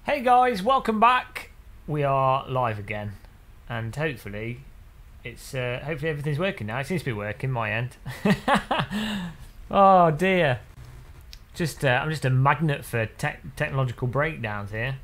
Hey guys, welcome back. We are live again, and hopefully everything's working now. It seems to be working my end. Oh dear. I'm just a magnet for technological breakdowns here.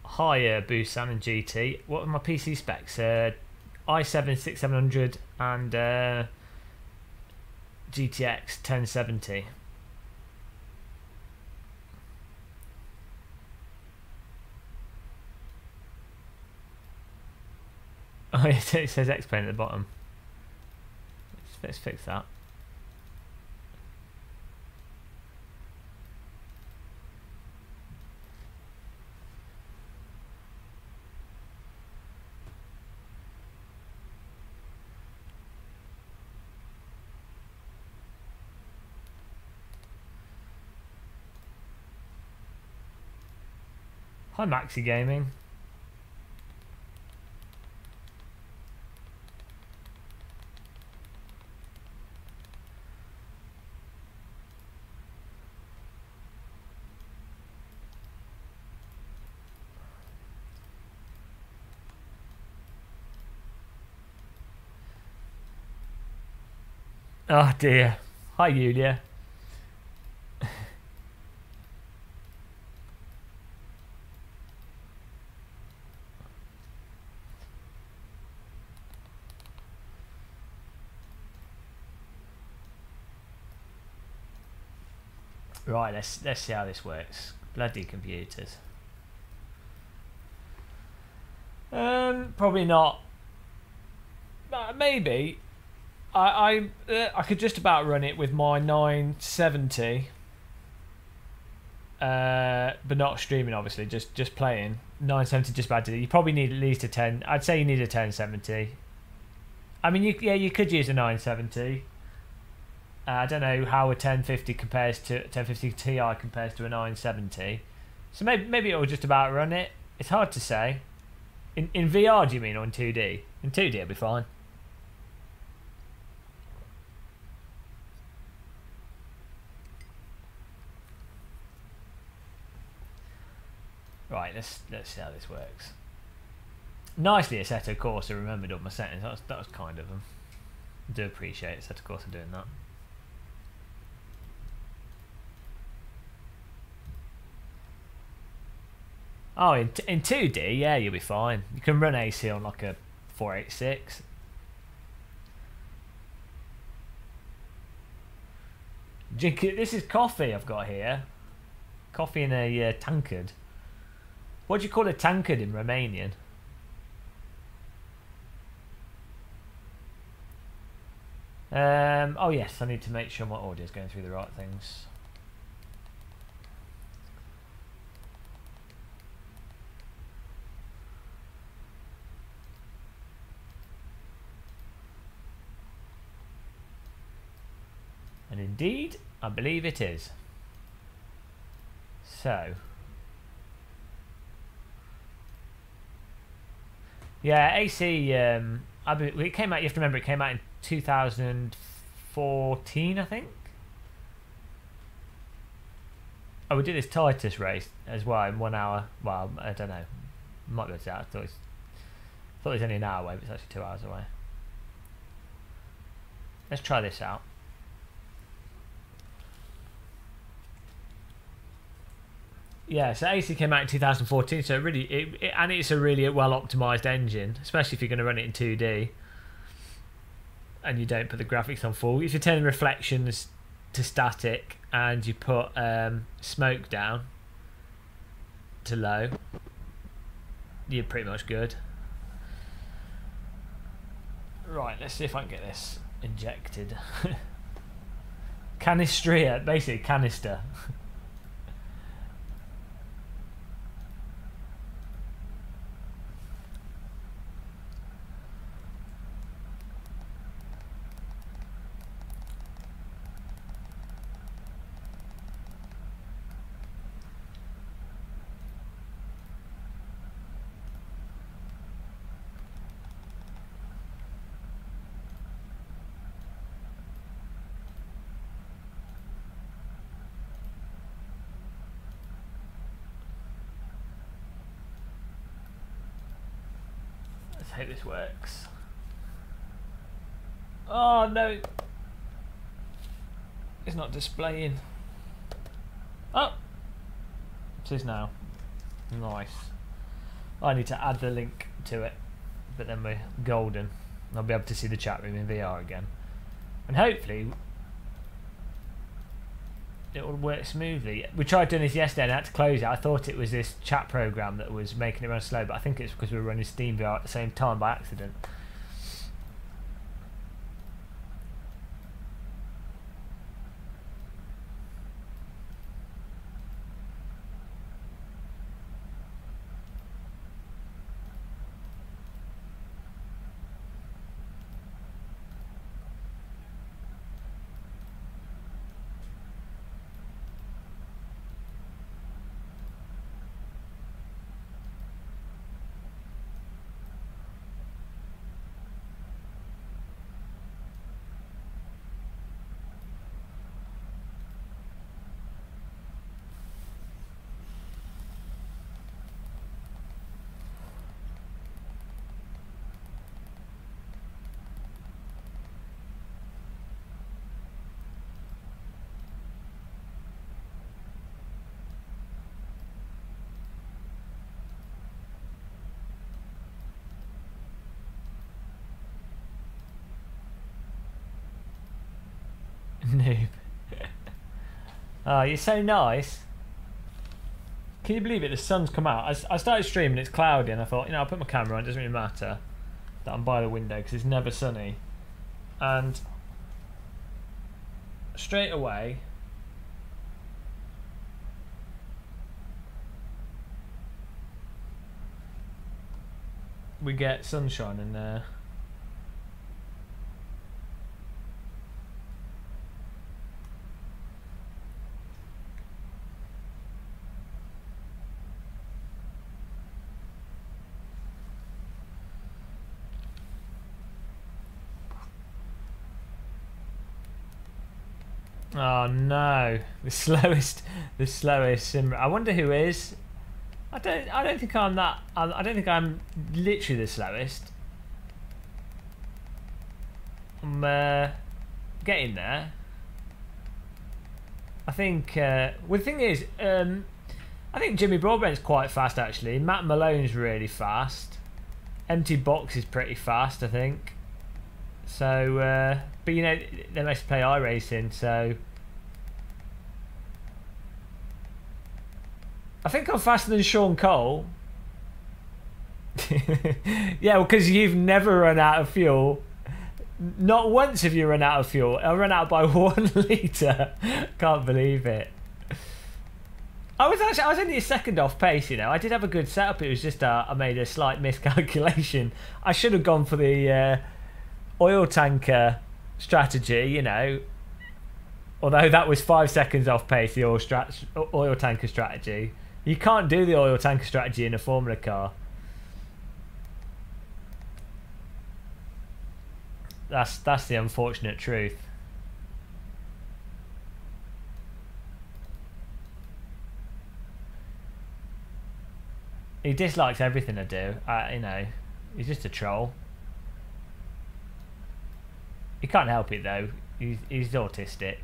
Hi, Busan and GT. What are my PC specs? i7 6700 and GTX 1070. Oh, it says X-Plane at the bottom. Let's fix that. Hi Maxi Gaming. Oh dear. Hi Yulia. Right, let's see how this works. Bloody computers. Probably not. Maybe. I could just about run it with my 970. But not streaming, obviously. Just playing. 970 just about to do. You probably need at least a 10. I'd say you need a 1070. I mean, you could use a 970. I don't know how a 1050 compares to 1050 Ti compares to a 970. So maybe it'll just about run it. It's hard to say. In VR, do you mean, or in 2D? In 2D, it'll be fine. Right, let's see how this works. Nicely, Assetto Corsa remembered all my settings. That was kind of them. I do appreciate Assetto Corsa doing that. Oh, in 2D, yeah, you'll be fine. You can run AC on like a 486. This is coffee I've got here. Coffee in a tankard. What do you call a tankard in Romanian? Oh yes, I need to make sure my audio is going through the right things. And indeed, I believe it is. So, yeah, AC. It came out. You have to remember, it came out in 2014, I think. Oh, we did this Titus race as well in 1 hour. Well, I don't know. Might be able to. I thought it was only an hour away, but it's actually 2 hours away. Let's try this out. Yeah, so AC came out in 2014, so and it's a really well optimized engine, especially if you're going to run it in 2D, and you don't put the graphics on full. If you turn reflections to static and you put smoke down to low, you're pretty much good. Right, let's see if I can get this injected. Canistria, basically canister. Let's hope this works. Oh no, it's not displaying. Oh, it is now. Nice. I need to add the link to it, but then we're golden. I'll be able to see the chat room in VR again, and hopefully it will work smoothly. We tried doing this yesterday and I had to close it. I thought it was this chat program that was making it run slow, but I think it's because we were running Steam VR at the same time by accident. Noob. Oh, you're so nice. Can you believe it? The sun's come out. I started streaming, it's cloudy, and I thought, you know, I'll put my camera on, it doesn't really matter that I'm by the window because it's never sunny. And straight away, we get sunshine in there. Oh no, the slowest Simrig. I wonder who is. I don't think I'm that. I don't think I'm literally the slowest. I'm getting there. I think. Well, the thing is, I think Jimmy Broadbent's quite fast actually. Matt Malone's really fast. Empty Box is pretty fast, I think. So, but you know, they must play iRacing, so I think I'm faster than Sean Cole. Yeah, well, because you've never run out of fuel. Not once have you run out of fuel. I ran out by 1 litre. Can't believe it. I was only a second off pace, you know. I did have a good setup. It was just I made a slight miscalculation. I should have gone for the oil tanker strategy, you know, although that was 5 seconds off pace, the oil tanker strategy. You can't do the oil tanker strategy in a Formula car. That's the unfortunate truth. He dislikes everything I do. You know, he's just a troll. He can't help it though. He's autistic.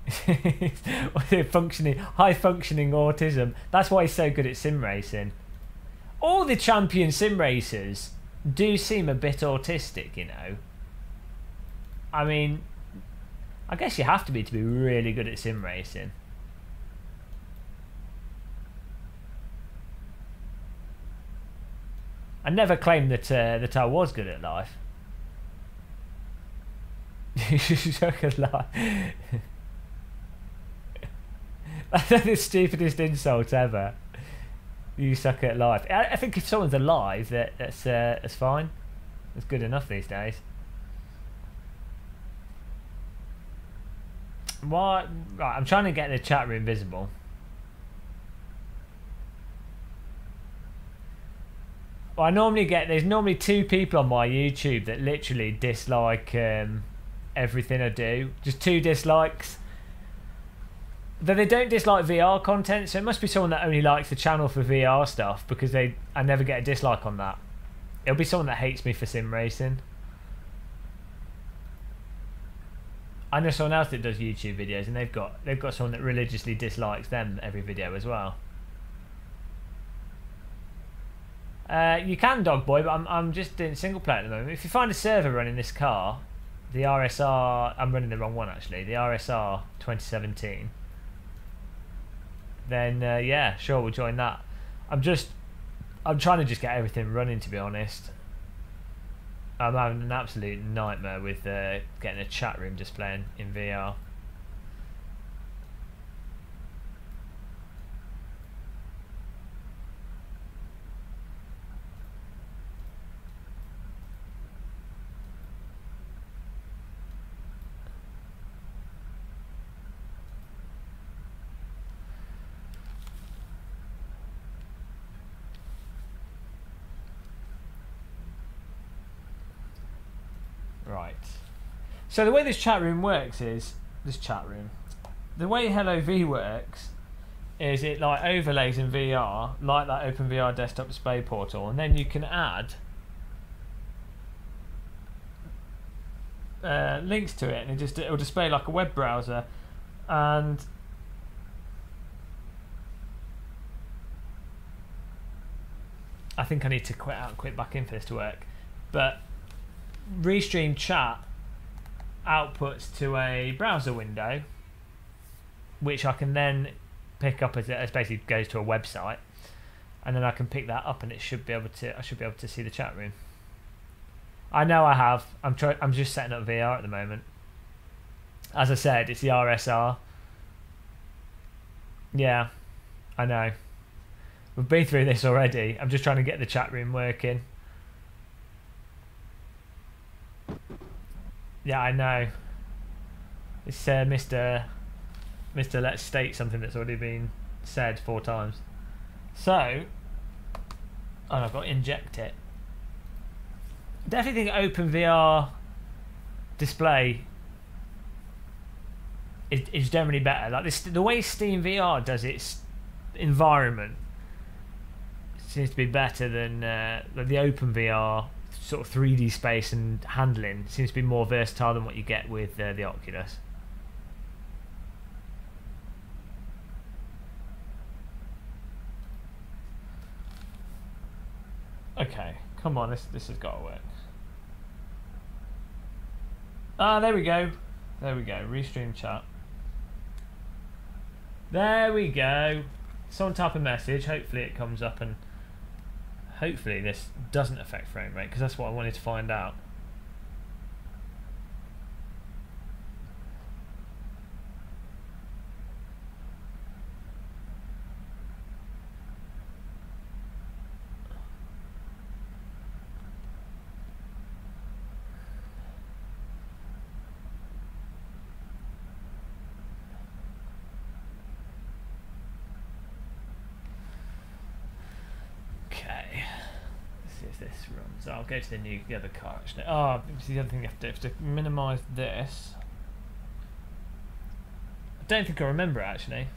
High functioning autism. That's why he's so good at sim racing. All the champion sim racers do seem a bit autistic, you know. I mean, I guess you have to be really good at sim racing. I never claimed that I was good at life. You suck at life. That's the stupidest insult ever. You suck at life. I think if someone's alive, that's fine. That's good enough these days. What? Right, I'm trying to get the chat room visible. Well, I normally get, there's normally 2 people on my YouTube that literally dislike everything I do. Just 2 dislikes. Though they don't dislike VR content, so it must be someone that only likes the channel for VR stuff, because I never get a dislike on that. It'll be someone that hates me for sim racing. I know someone else that does YouTube videos, and they've got someone that religiously dislikes them every video as well. You can, Dog Boy, but I'm just doing single player at the moment. If you find a server running this car, the RSR, I'm running the wrong one actually, the RSR 2017, then yeah, sure, we'll join that. I'm trying to just get everything running, to be honest. I'm having an absolute nightmare with getting a chat room displaying in VR. Right. So the way this chat room works is the way Hello V works is it like overlays in VR like that OpenVR desktop display portal, and then you can add links to it, and it'll display like a web browser. And I think I need to quit out and quit back in for this to work, but Restream chat outputs to a browser window, which I can then pick up as basically goes to a website, and then I can pick that up, and I should be able to see the chat room. I know I have. I'm just setting up VR at the moment. As I said, it's the RSR. Yeah, I know. We've been through this already. I'm just trying to get the chat room working. Yeah, I know. It's Mr. Let's state something that's already been said 4 times. So, I've got to inject it. Definitely think OpenVR display is generally better. Like this, the way Steam VR does its environment seems to be better than like the OpenVR sort of 3D space and handling. Seems to be more versatile than what you get with the Oculus. Okay, come on, this has got to work. Ah, there we go. There we go. Restream chat. There we go. Someone type a message. Hopefully it comes up, and hopefully this doesn't affect frame rate, because that's what I wanted to find out. This runs. I'll go to the other car actually. Oh, the other thing you have to do is to minimise this. I don't think I remember actually.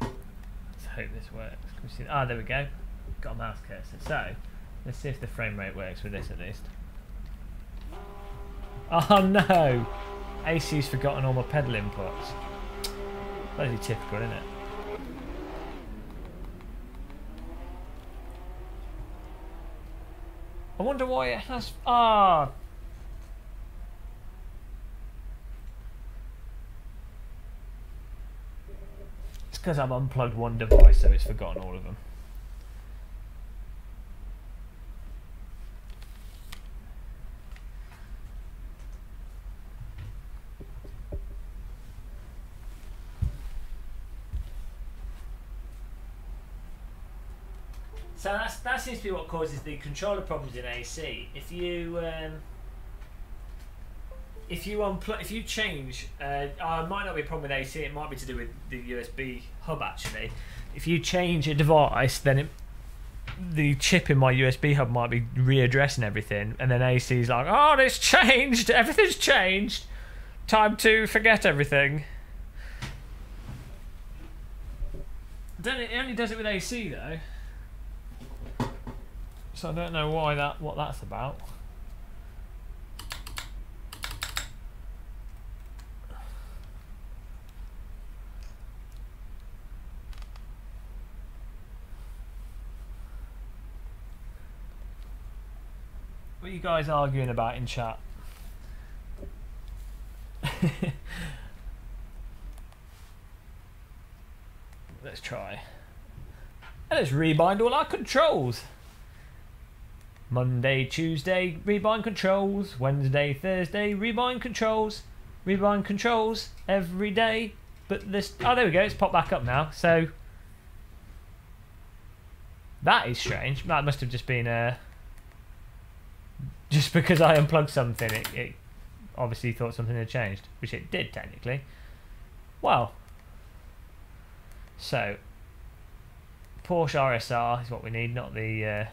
Let's hope this works. Can we see? Ah, there we go. Got a mouse cursor. So let's see if the frame rate works with this at least. Oh no! AC's forgotten all my pedal inputs. Bloody typical, isn't it? I wonder why it has... Ah! because I've unplugged one device, so it's forgotten all of them. So that seems to be what causes the controller problems in AC. If you change, it might not be a problem with AC. It might be to do with the USB hub actually. If you change a device, then the chip in my USB hub might be readdressing everything, and then AC is like, "Oh, it's changed. Everything's changed. Time to forget everything." It only does it with AC though. So I don't know what that's about. What are you guys arguing about in chat? Let's try. And let's rebind all our controls. Monday, Tuesday, rebind controls. Wednesday, Thursday, rebind controls. Rebind controls every day. But this, oh, there we go. It's popped back up now. So that is strange. That must have just been just because I unplugged something. It obviously thought something had changed, which it did technically. Well, so Porsche RSR is what we need, not the.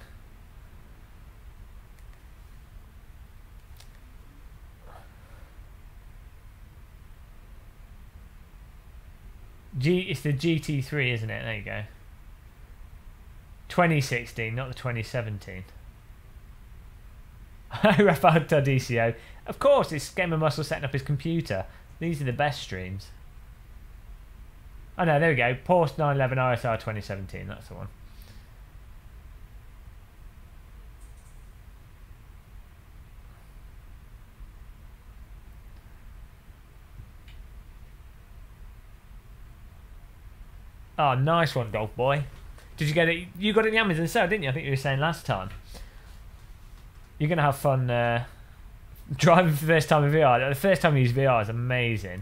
It's the GT3, isn't it? There you go. 2016, not the 2017. Rafael Tardicio. Of course, it's Gamer Muscle setting up his computer. These are the best streams. Oh no, there we go. Porsche 911 RSR 2017, that's the one. Oh, nice one, Golf Boy. Did you get it? You got it in the Amazon sale, didn't you? I think you were saying last time. You're going to have fun driving for the first time in VR. The first time you use VR is amazing.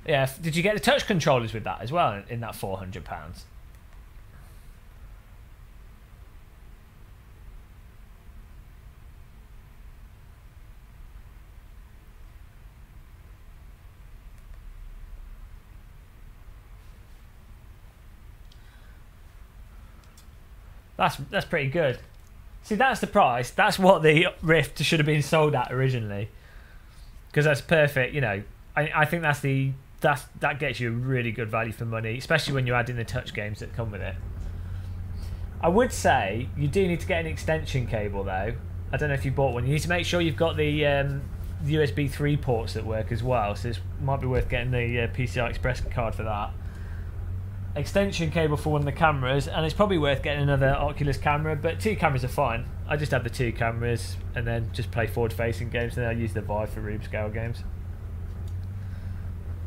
Yeah, did you get the touch controllers with that as well in that £400? That's pretty good. See, that's the price. That's what the Rift should have been sold at originally. Because that's perfect, you know. I think that gets you a really good value for money, especially when you add in the touch games that come with it. I would say you do need to get an extension cable though. I don't know if you bought one. You need to make sure you've got the USB 3 ports that work as well, so it might be worth getting the PCI Express card for that. Extension cable for one of the cameras, and it's probably worth getting another Oculus camera, but 2 cameras are fine. I just have the 2 cameras and then just play forward facing games, and then I use the Vive for Rube scale games.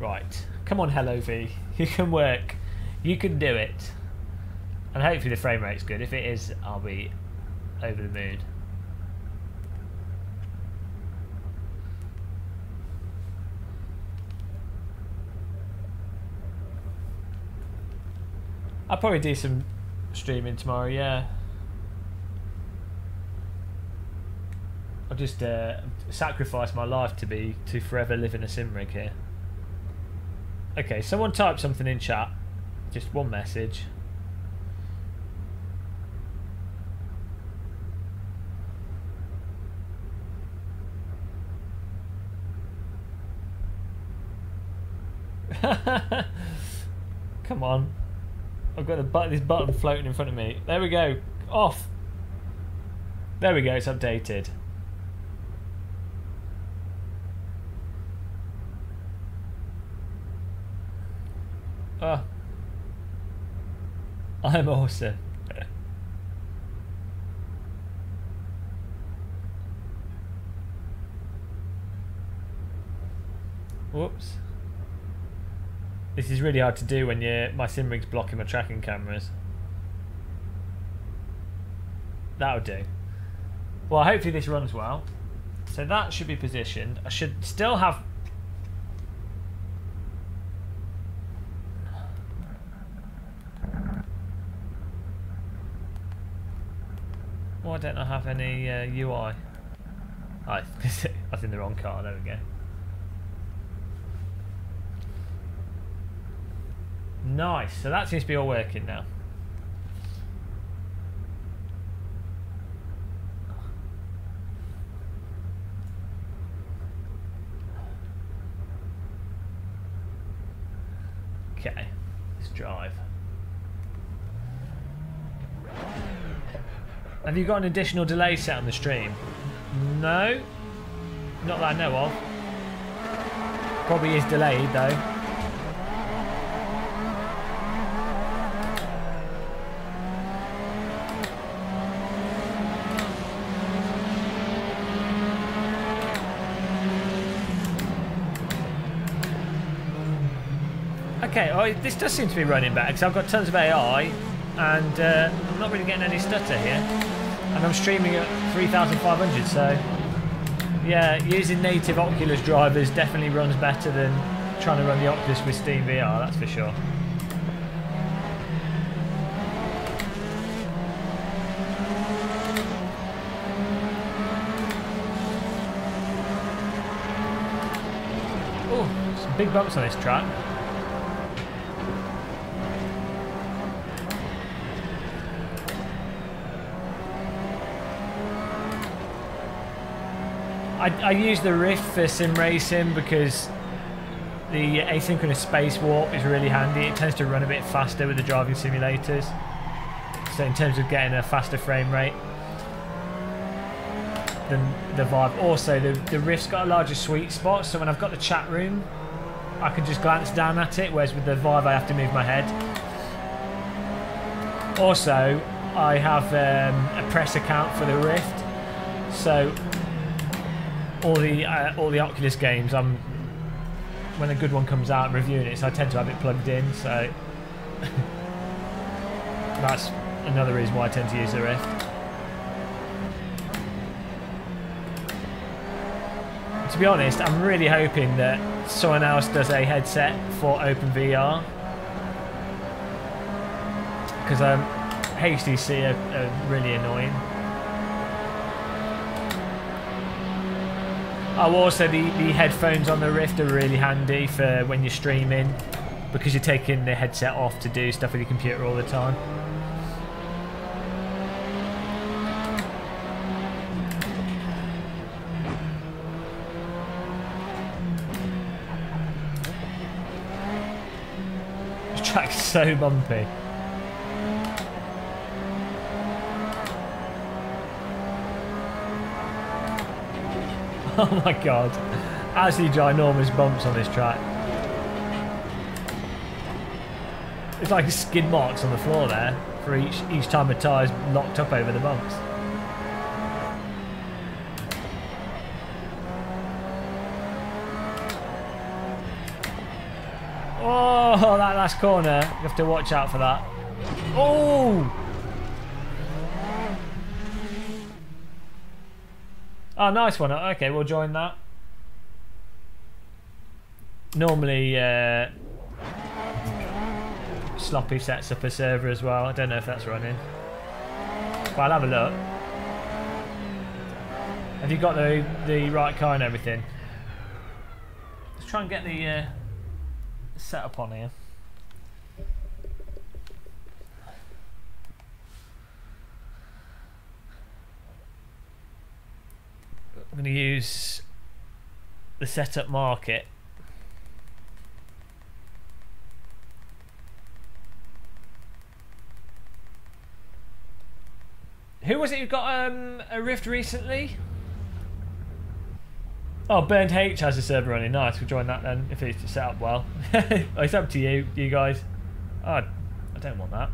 Right, come on Hello V, you can work, you can do it, and hopefully the frame rate's good. If it is, I'll be over the moon. I'll probably do some streaming tomorrow, yeah. I'll just sacrifice my life to forever live in a Simrig here. Okay, someone type something in chat. Just one message. Come on. I've got this button floating in front of me. There we go. Off. There we go, it's updated. Oh, I'm awesome. Whoops. This is really hard to do when my Simrig's blocking my tracking cameras. That'll do. Well, hopefully this runs well. So that should be positioned. I should still have... Why don't I have any UI? I was in the wrong car, there we go. Nice, so that seems to be all working now. Okay, let's drive. Have you got an additional delay set on the stream? No, not that I know of. Probably is delayed though. Okay, oh, this does seem to be running better because I've got tons of AI and I'm not really getting any stutter here. And I'm streaming at 3,500, so yeah, using native Oculus drivers definitely runs better than trying to run the Oculus with Steam VR, that's for sure. Oh, some big bumps on this track. I use the Rift for sim racing because the asynchronous space warp is really handy. It tends to run a bit faster with the driving simulators. So in terms of getting a faster frame rate than the Vive. Also, the Rift's got a larger sweet spot, so when I've got the chat room, I can just glance down at it, whereas with the Vive I have to move my head. Also, I have a press account for the Rift, so all the Oculus games, when a good one comes out, I'm reviewing it, so I tend to have it plugged in. So that's another reason why I tend to use the Rift. To be honest, I'm really hoping that someone else does a headset for OpenVR, because HTC are really annoying. Oh, also the headphones on the Rift are really handy for when you're streaming, because you're taking the headset off to do stuff with your computer all the time. This track's so bumpy. Oh my god, absolutely ginormous bumps on this track. It's like skid marks on the floor there for each time a tyre's locked up over the bumps. Oh, that last corner, you have to watch out for that. Oh! Oh, nice one. Okay, we'll join that. Normally, Sloppy sets up a server as well. I don't know if that's running, but I'll have a look. Have you got the right car and everything? Let's try and get the setup on here. I'm going to use the setup market. Who was it who got a Rift recently? Oh, Burned H has a server running. Nice, we'll join that then if it's set up well. It's up to you guys. Oh, I don't want that.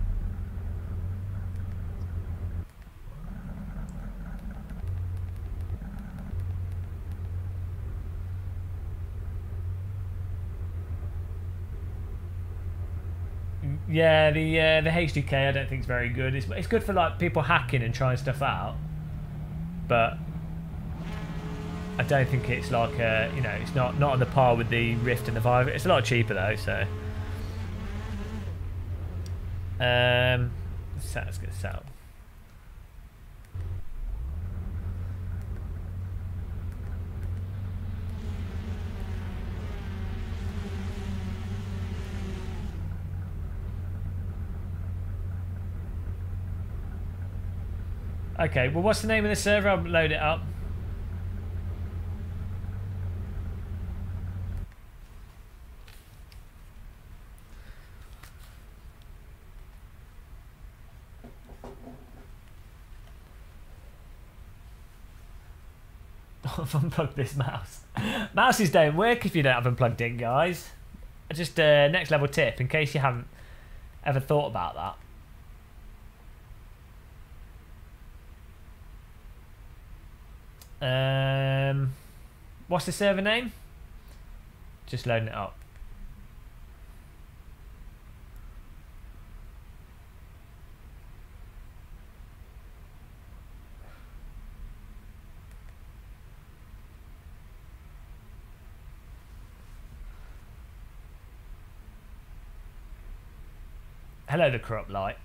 Yeah, the HDK I don't think is very good. It's good for like people hacking and trying stuff out, but I don't think it's like you know, it's not on the par with the Rift and the Vive. It's a lot cheaper though, so let's get set up. Okay, well, what's the name of the server? I'll load it up. I've unplugged this mouse. Mouses don't work if you don't have them plugged in, guys. Just a next level tip in case you haven't ever thought about that. What's the server name? Just loading it up. Hello, the corrupt light.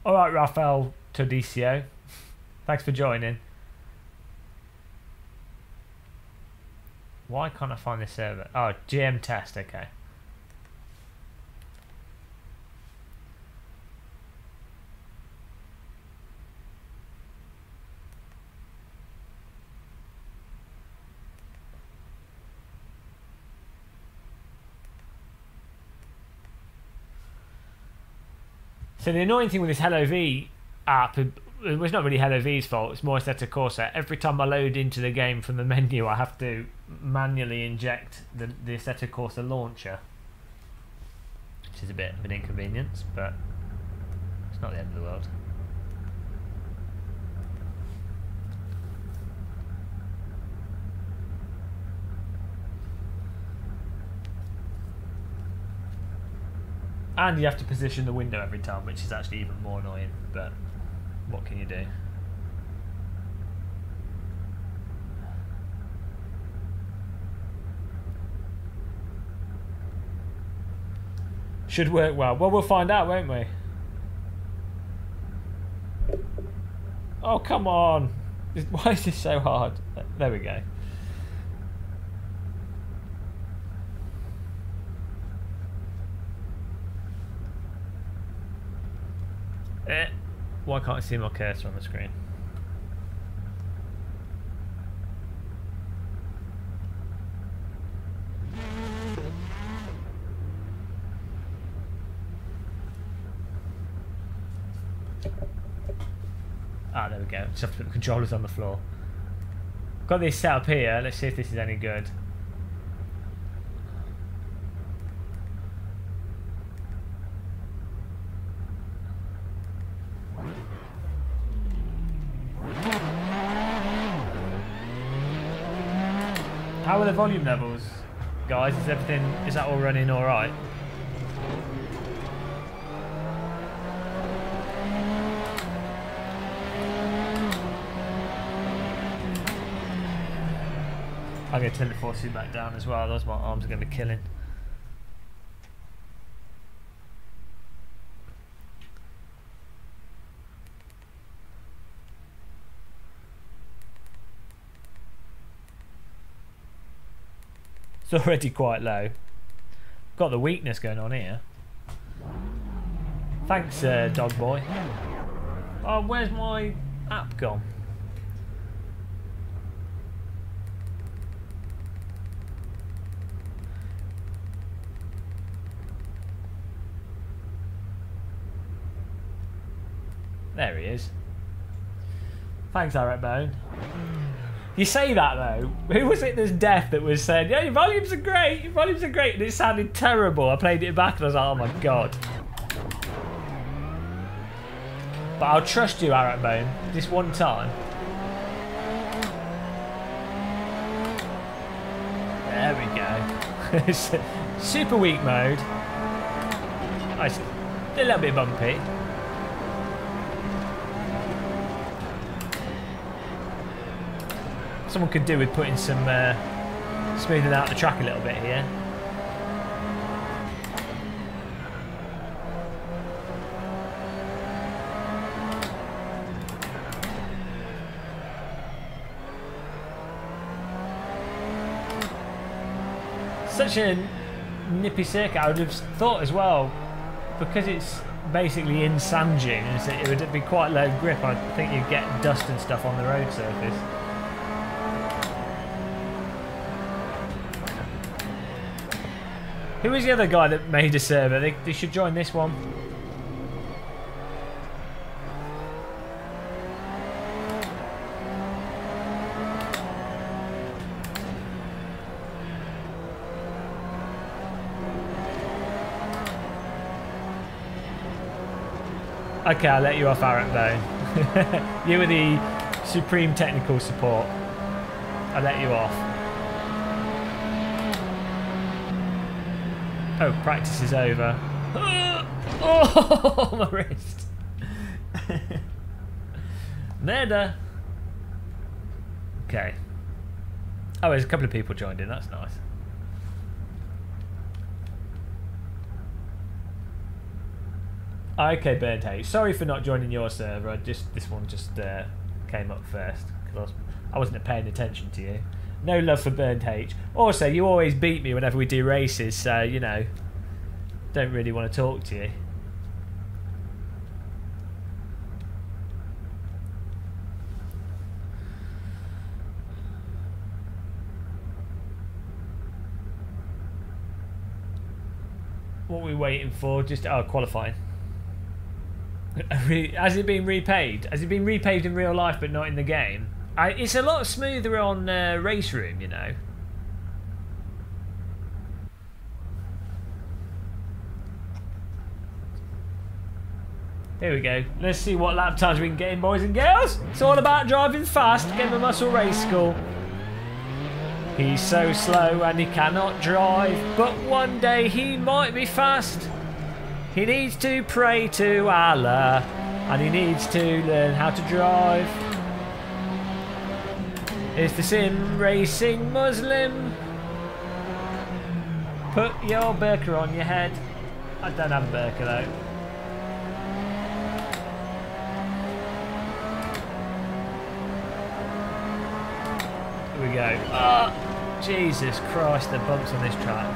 All right, Rafael Todicio, thanks for joining. Why can't I find this server? Oh, GM test, okay. So the annoying thing with this Hello V app, it was not really Hello V's fault, it's more Assetto Corsa. Every time I load into the game from the menu, I have to manually inject the Assetto Corsa launcher, which is a bit of an inconvenience, but it's not the end of the world. And you have to position the window every time, which is actually even more annoying, but what can you do? Should work well. Well, we'll find out, won't we? Oh, come on. Why is this so hard? There we go. Why can't I see my cursor on the screen? Ah, there we go. Just have to put the controllers on the floor. Got this set up here. Let's see if this is any good. How are the volume levels, guys? Is that all running all right? I'm going to turn the force back down as well, otherwise my arms are going to be killing. It's already quite low. Got the weakness going on here. Thanks, dog boy. Oh, where's my app gone? There he is. Thanks, Eric Bone. You say that though. Who was it that's deaf that was saying, yeah, your volumes are great, your volumes are great, and it sounded terrible. I played it back and I was like, oh my god. But I'll trust you, Eric Bone, this one time. There we go. Super weak mode. Nice. A little bit bumpy. Someone could do with putting some smoothing out the track a little bit here. Such a nippy circuit, I would have thought as well, because it's basically in sand dunes, it would be quite low grip. I think you'd get dust and stuff on the road surface. Who was the other guy that made a server? They should join this one. Okay, I'll let you off, Aaron Bone. You were the supreme technical support. I'll let you off. Oh, practice is over. Oh, my wrist. Murder. Okay. Oh, there's a couple of people joined in. That's nice. Okay, Burnt H. Sorry for not joining your server. This one just came up first because I wasn't paying attention to you. No love for Burnt H. Also, you always beat me whenever we do races, so, you know, don't really want to talk to you. What are we waiting for? Just, oh, qualifying. Has it been repaved? Has it been repaved in real life but not in the game? It's a lot smoother on Race Room, you know. Here we go. Let's see what lap times we can get in, boys and girls. It's all about driving fast. Get the muscle race school. He's so slow and he cannot drive, but one day he might be fast. He needs to pray to Allah and he needs to learn how to drive. It's the sim racing Muslim. Put your burqa on your head. I don't have a burqa though. Here we go. Oh, Jesus Christ, the bumps on this track.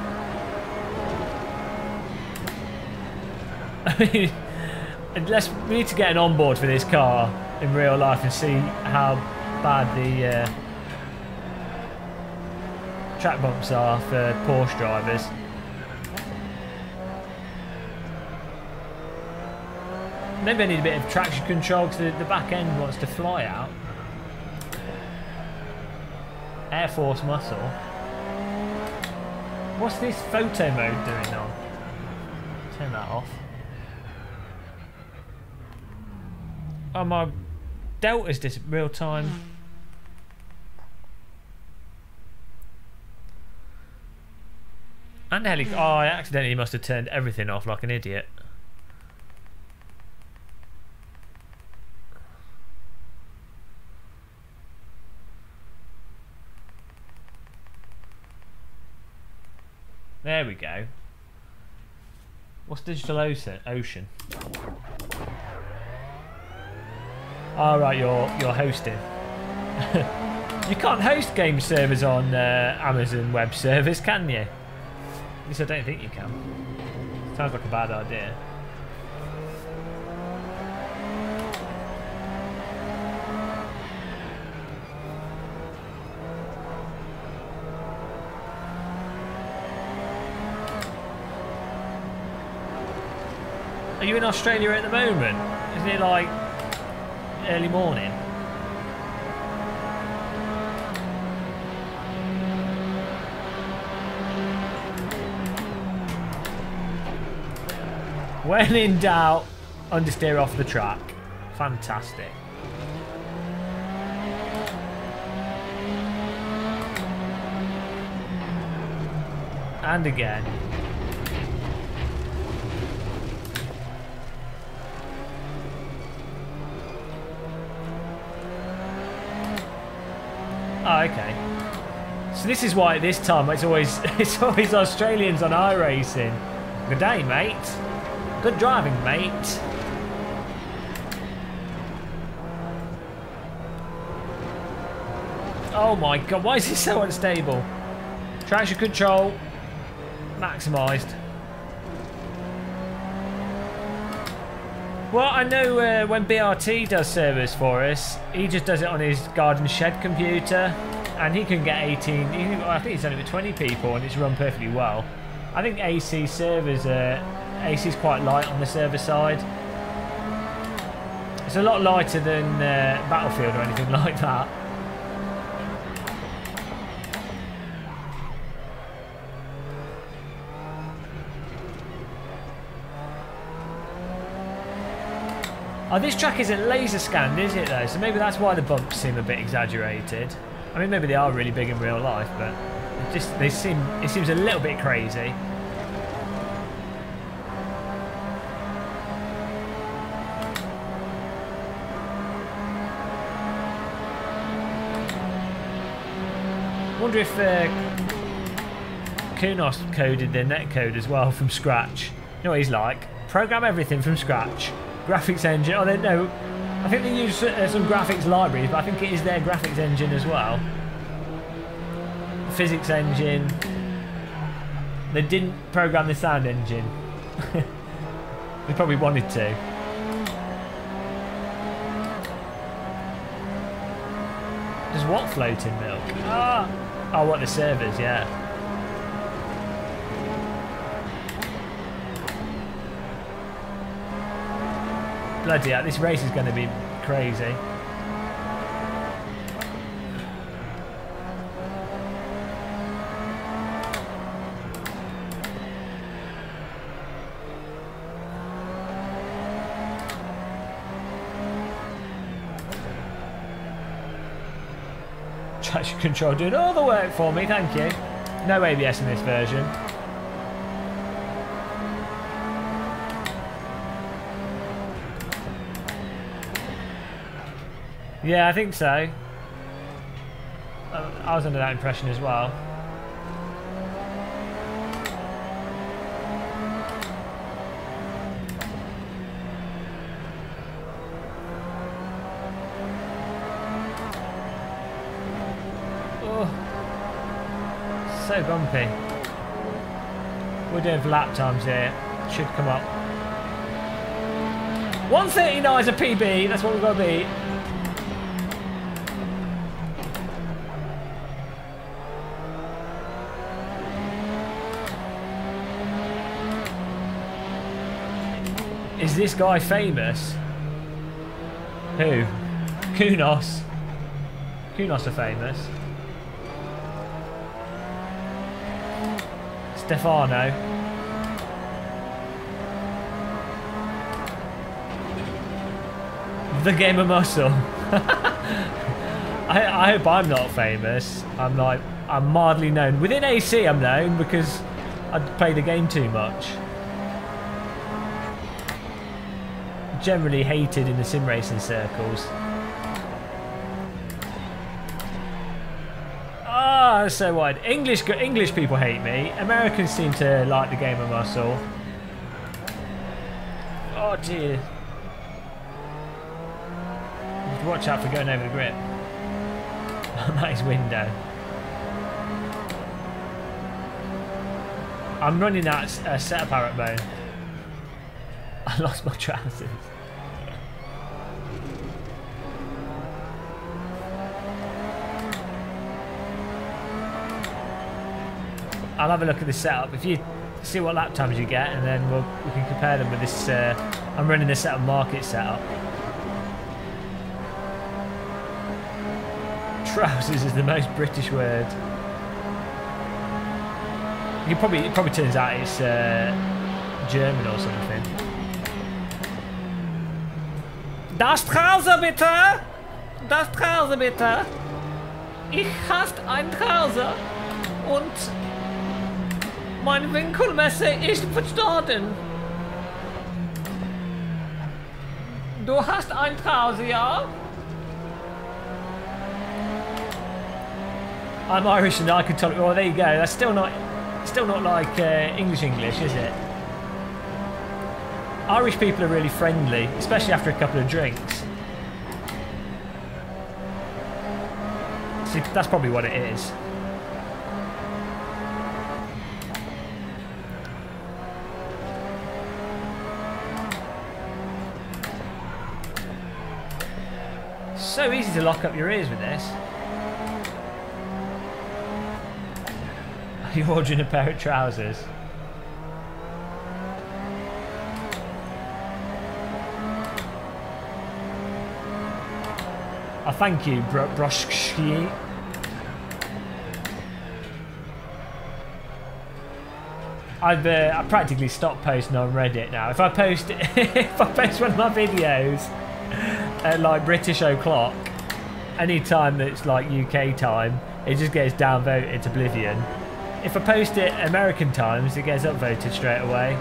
I mean, we need to get an onboard for this car in real life and see how bad the track bumps are for Porsche drivers. Maybe I need a bit of traction control because the back end wants to fly out. Air Force muscle. What's this photo mode doing now? Turn that off. Oh, my Delta's this real time. And oh, I accidentally must have turned everything off like an idiot. There we go. What's Digital Ocean? All right, you're hosting. You can't host game servers on Amazon Web Service, can you? At least I don't think you can. Sounds like a bad idea. Are you in Australia at the moment? Isn't it like early morning? When in doubt, understeer off the track. Fantastic. And again. Oh, okay. So this is why at this time it's always Australians on iRacing. Good day, mate. Good driving, mate. Oh my god, why is this so unstable? Traction control maximised. Well, I know when BRT does servers for us, he just does it on his garden shed computer, and he can get 18. I think he's only with 20 people, and it's run perfectly well. I think AC servers AC's quite light on the server side. It's a lot lighter than Battlefield or anything like that. Oh, this track isn't laser scanned, is it though? So maybe that's why the bumps seem a bit exaggerated. I mean, maybe they are really big in real life, but it seems a little bit crazy. I wonder if Kunos coded their netcode as well from scratch. You know what he's like? Program everything from scratch. Graphics engine. Oh, no. I think they use some graphics libraries, but I think it is their graphics engine as well. Physics engine. They didn't program the sound engine. They probably wanted to. There's what floating milk? Ah! Oh, what, the servers, yeah. Bloody hell, this race is going to be crazy. Traction control doing all the work for me, thank you. No ABS in this version. Yeah, I think so. I was under that impression as well. Oh, so bumpy. We're doing for lap times here. Should come up. 139 is a PB. That's what we've got to beat. Is this guy famous? Who? Kunos. Kunos are famous. Stefano. The Game of Muscle. I hope I'm not famous. I'm mildly known. Within AC I'm known because I play the game too much. Generally hated in the sim racing circles. Ah, that's so wide. English people hate me. Americans seem to like the Game of Muscle. Oh dear. You have to watch out for going over the grip. I'm at his window. I'm running that setup arrow at the moment. I lost my trousers. I'll have a look at the setup. If you see what lap times you get, and then we can compare them with this. I'm running the setup market setup. Trousers is the most British word. It probably turns out it's German or something. Das Trouser bitte! Das Trouser bitte! Ich hast ein Trouser und mein Winkelmesser ist verstorben. Du hast ein Trouser, ja? I'm Irish and I can tell. Well, there you go. That's still not like English, is it? Irish people are really friendly, especially after a couple of drinks. See, that's probably what it is. So easy to lock up your ears with this. You're ordering a pair of trousers. I thank you, Broshki. I practically stopped posting on Reddit now. If I post if I post one of my videos at like British o'clock, any time that's like UK time, it just gets downvoted to oblivion. If I post it American times, it gets upvoted straight away.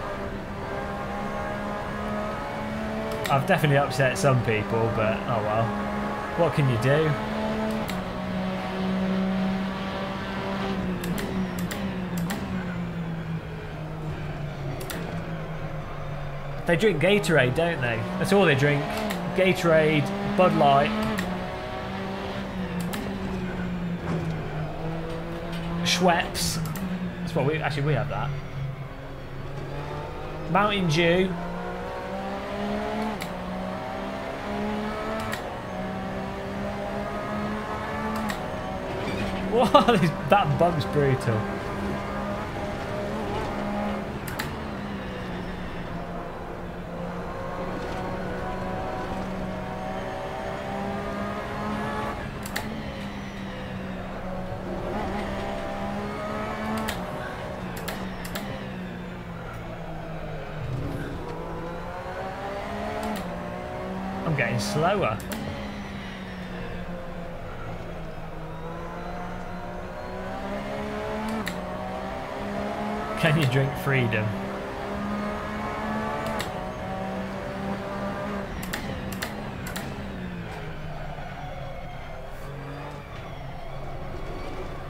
I've definitely upset some people, but oh well. What can you do? They drink Gatorade, don't they? That's all they drink. Gatorade, Bud Light. Schweppes. That's what we have that. Mountain Dew. Wow, that bump's brutal. I'm getting slower. Can you drink freedom?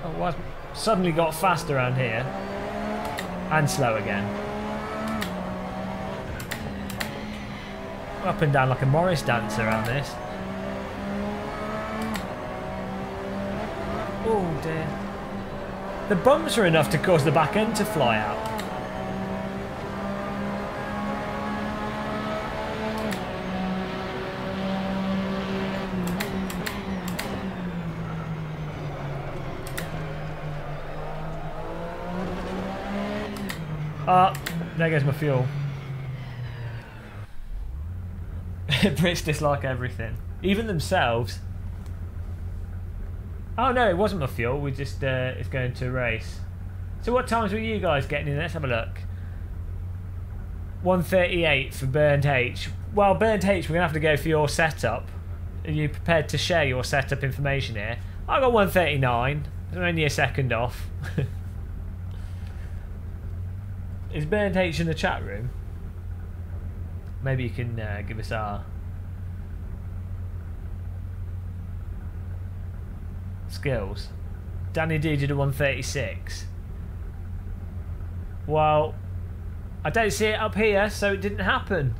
Oh, what? Suddenly got fast around here. And slow again. Up and down like a Morris dancer around this. Oh dear. The bumps are enough to cause the back end to fly out. Ah, there goes my fuel. Brits dislike everything, even themselves. Oh no, it wasn't my fuel. We just it's going to a race. So what times were you guys getting in? Let's have a look. 1:38 for Burnt H. Well, Burnt H, we're gonna have to go for your setup. Are you prepared to share your setup information here? I got 1:39. I'm only a second off. Is Burnt H in the chat room? Maybe you can give us our skills. Danny D did a 1:36. Well, I don't see it up here, so it didn't happen.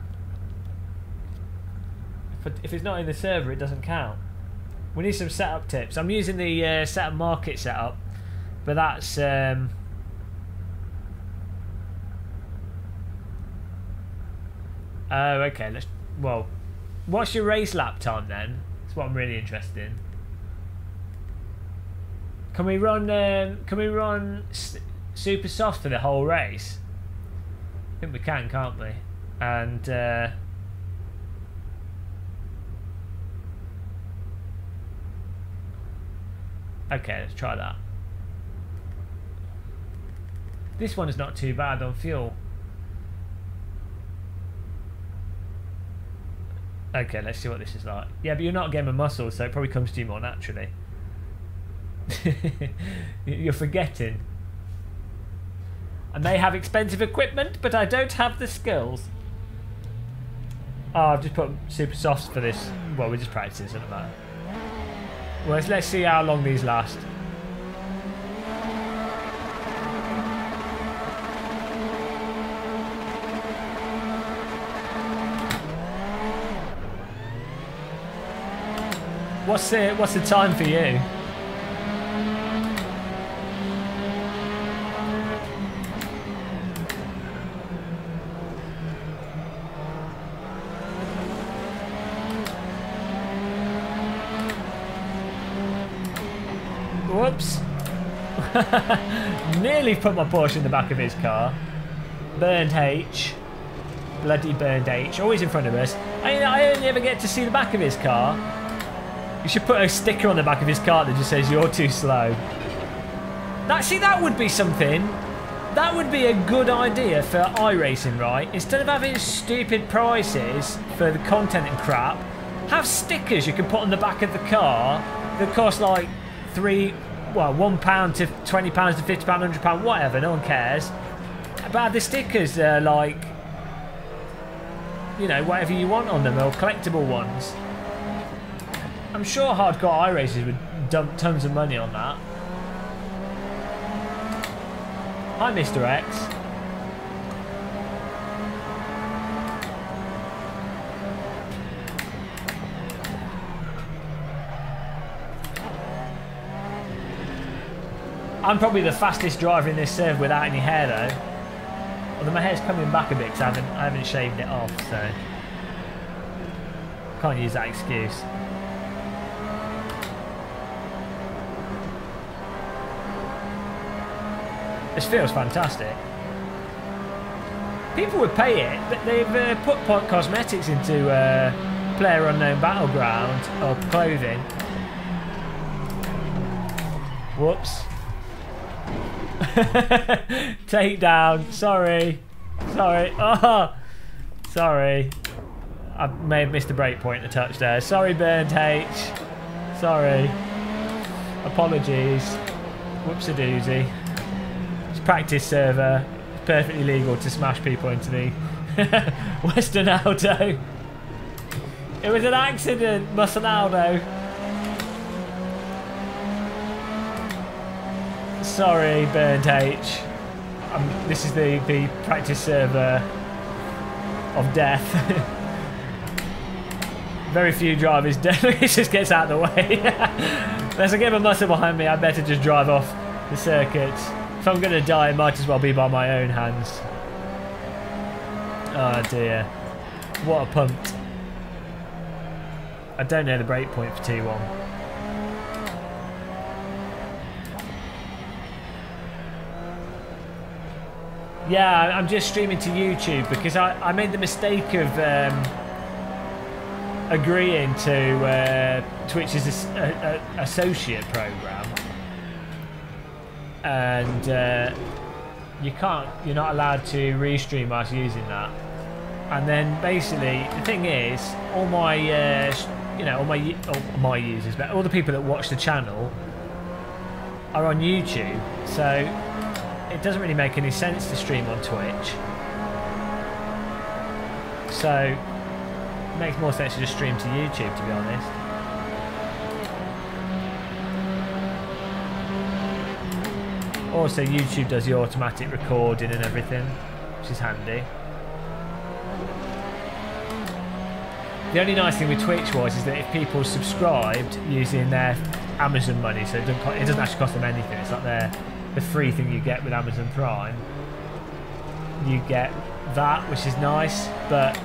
If it's not in the server, it doesn't count. We need some setup tips. I'm using the setup market setup, but that's oh, okay. Well, what's your race lap time then? That's what I'm really interested in. Can we run? Can we run super soft for the whole race? I think we can, can't we? And okay, let's try that. This one is not too bad on fuel. Okay, let's see what this is like. Yeah, but you're not getting a muscle, so it probably comes to you more naturally. You're forgetting. I may have expensive equipment, but I don't have the skills. Oh, I've just put super softs for this. Well, we're just practicing, doesn't matter. Well, let's see how long these last. What's the time for you? Whoops. Nearly put my Porsche in the back of his car. Burned H. Bloody burned H. Always in front of us. I only ever get to see the back of his car. You should put a sticker on the back of his car that just says you're too slow. That would be something. That would be a good idea for iRacing, right? Instead of having stupid prices for the content and crap, have stickers you can put on the back of the car that cost like £1 to £20 to £50, £100, whatever, no one cares. But the stickers are like, you know, whatever you want on them, or collectible ones. I'm sure hardcore iRacers would dump tons of money on that. Hi, Mr. X. I'm probably the fastest driver in this serve without any hair, though. Although my hair's coming back a bit because I haven't shaved it off, so can't use that excuse. This feels fantastic. People would pay it, but they've put cosmetics into PlayerUnknown Battleground or clothing. Whoops. Takedown. Sorry. Oh, sorry. I may have missed the break point a touch there. Sorry, Burnt H. Sorry. Apologies. Whoops-a-doozy. Practice server. It's perfectly legal to smash people into the Western Aldo. It was an accident, Musonaldo. Sorry, Burnt H. This is the practice server of death. Very few drivers definitely just gets out of the way. Unless I get a muscle behind me, I better just drive off the circuit. If I'm going to die, it might as well be by my own hands. Oh dear. What a punt. I don't know the break point for T1. Yeah, I'm just streaming to YouTube because I made the mistake of agreeing to Twitch's associate program. And you're not allowed to restream us using that. And then basically the thing is, all my my users, but all the people that watch the channel are on YouTube, so it doesn't really make any sense to stream on Twitch. So it makes more sense to just stream to YouTube, to be honest. Also, YouTube does the automatic recording and everything, which is handy. The only nice thing with Twitch is that if people subscribed using their Amazon money, so it doesn't actually cost them anything. It's like the free thing you get with Amazon Prime. You get that, which is nice, but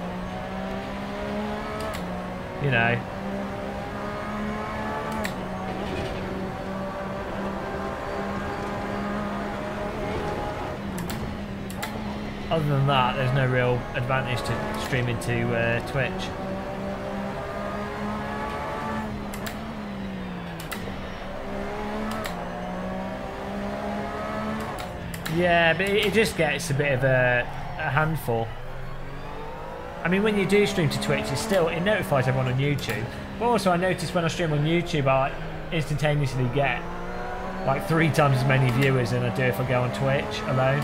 you know. Other than that, there's no real advantage to streaming to Twitch. Yeah, but it just gets a bit of a handful. I mean, when you do stream to Twitch, it notifies everyone on YouTube. But also, I notice when I stream on YouTube, I instantaneously get like 3 times as many viewers than I do if I go on Twitch alone.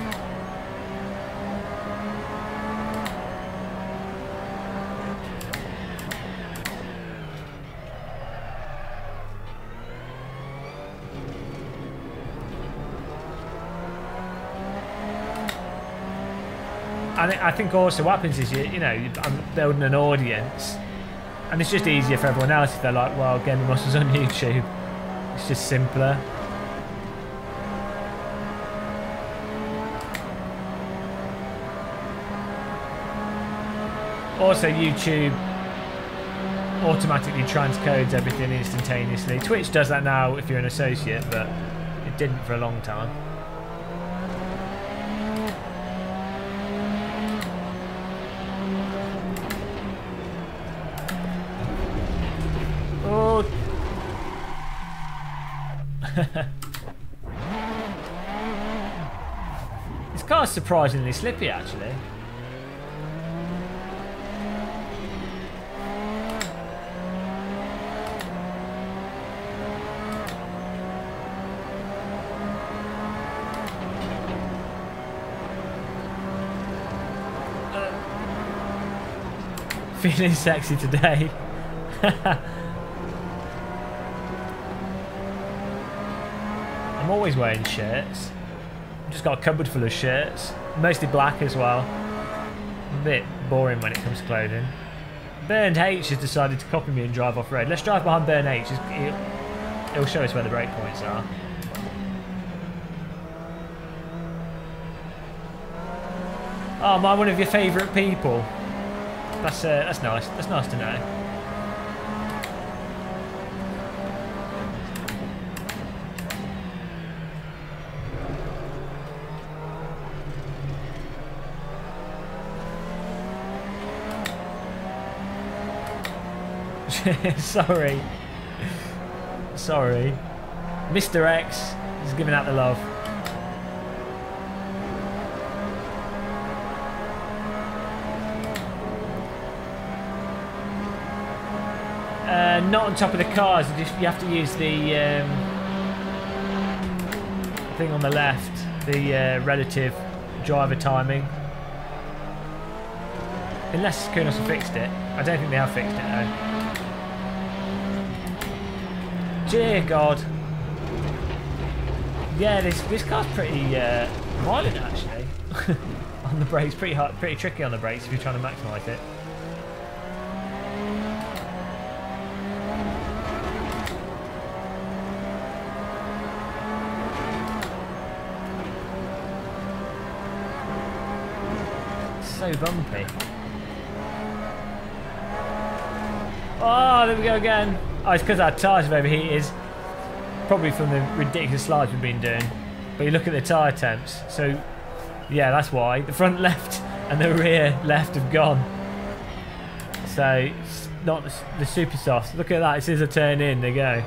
And I think also what happens is, you know, I'm building an audience, and it's just easier for everyone else if they're like, well, Gaming Muscles on YouTube. It's just simpler. Also, YouTube automatically transcodes everything instantaneously. Twitch does that now if you're an associate, but it didn't for a long time. This car's surprisingly slippy, actually. Feeling sexy today. I'm always wearing shirts. I've just got a cupboard full of shirts, mostly black as well. A bit boring when it comes to clothing. Burned H has decided to copy me and drive off road. Let's drive behind Burn H. It'll show us where the breakpoints are. Oh, am I one of your favourite people? That's nice. That's nice to know. Sorry. Sorry. Mr. X is giving out the love. Not on top of the cars. You have to use the thing on the left, the relative driver timing. Unless Kunos have fixed it. I don't think they have fixed it though. Dear God. Yeah, this car's pretty violent actually. On the brakes, pretty hard, pretty tricky on the brakes if you're trying to maximise it. So bumpy. Oh, there we go again. Oh, it's because our tyres have overheated. Probably from the ridiculous slides we've been doing. But you look at the tyre temps. So, yeah, that's why. The front left and the rear left have gone. So, it's not the super soft. Look at that. It says a turn in. There you go.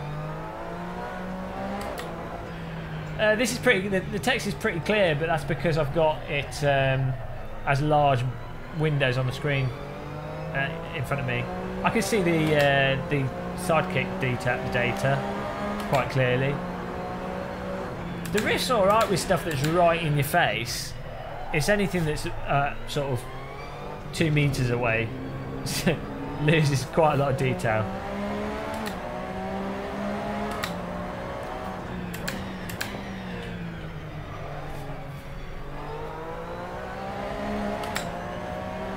This is pretty. The text is pretty clear, but that's because I've got it as large windows on the screen in front of me. I can see the sidekick data quite clearly. The riff's alright with stuff that's right in your face. It's anything that's sort of 2 meters away loses quite a lot of detail.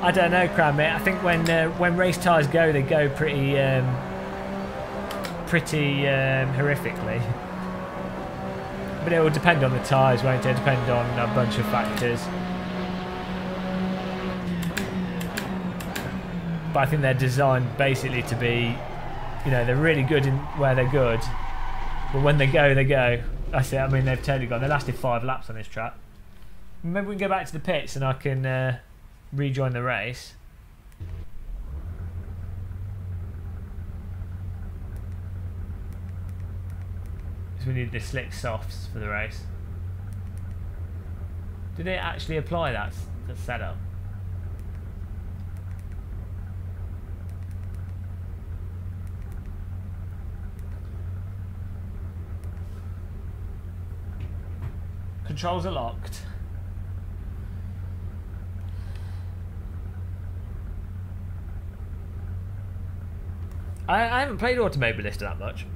I don't know, Cram, mate. I think when race tyres go, they go pretty horrifically. But it will depend on the tyres, won't it? Depend on a bunch of factors. But I think they're designed basically to be, you know, they're really good in where they're good. But when they go, they go. That's it. I mean, they've totally gone. They lasted 5 laps on this track. Maybe we can go back to the pits and I can rejoin the race. Because we need the slick softs for the race. Did it actually apply that setup? Controls are locked. I haven't played Automobilista that much.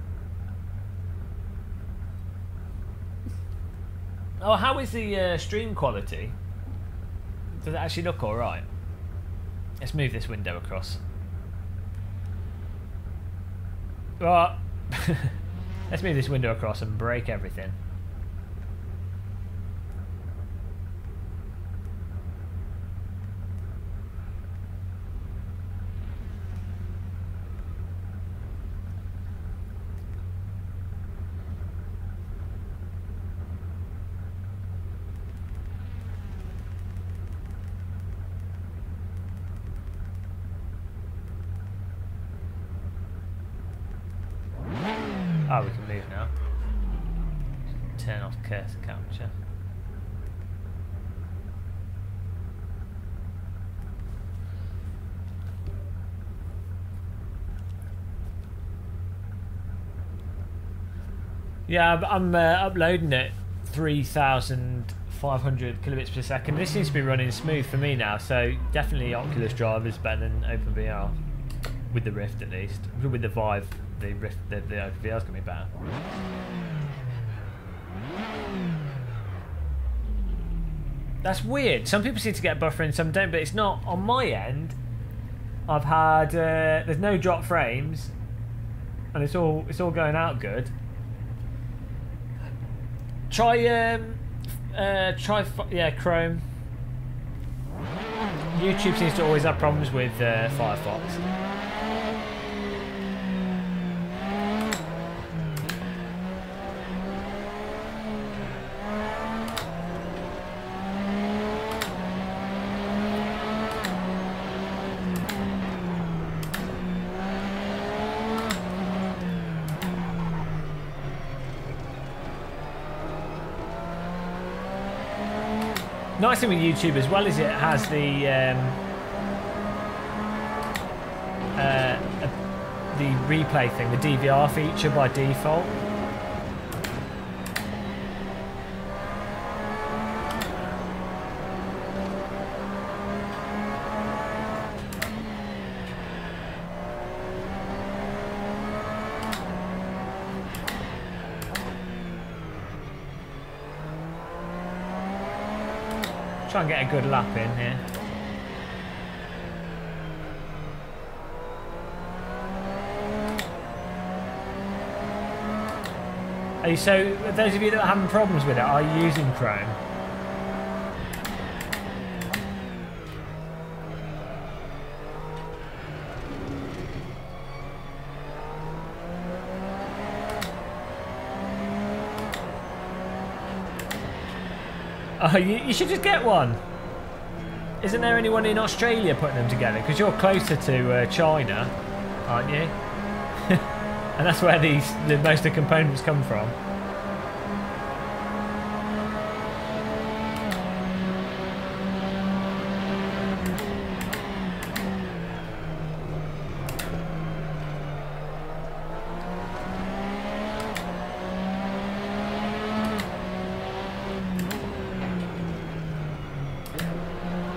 Oh, how is the stream quality? Does it actually look alright? Let's move this window across. Oh. Let's move this window across and break everything. Oh, we can move now. Turn off cursor capture. Yeah, I'm uploading it 3,500 kilobits per second. This seems to be running smooth for me now, so definitely Oculus Drive is better than OpenVR. With the Rift at least. With the Vive. The Rift, the OpenVR is going to be better. That's weird. Some people seem to get buffering, some don't, but it's not on my end. I've had there's no drop frames, and it's all going out good. Try Chrome. YouTube seems to always have problems with Firefox. Nice thing with YouTube as well is it has the replay thing, the DVR feature by default. Try and get a good lap in here. So, those of you that are having problems with it, are you using Chrome? Oh, you should just get one. Isn't there anyone in Australia putting them together? Because you're closer to China, aren't you? And that's where the most of the components come from.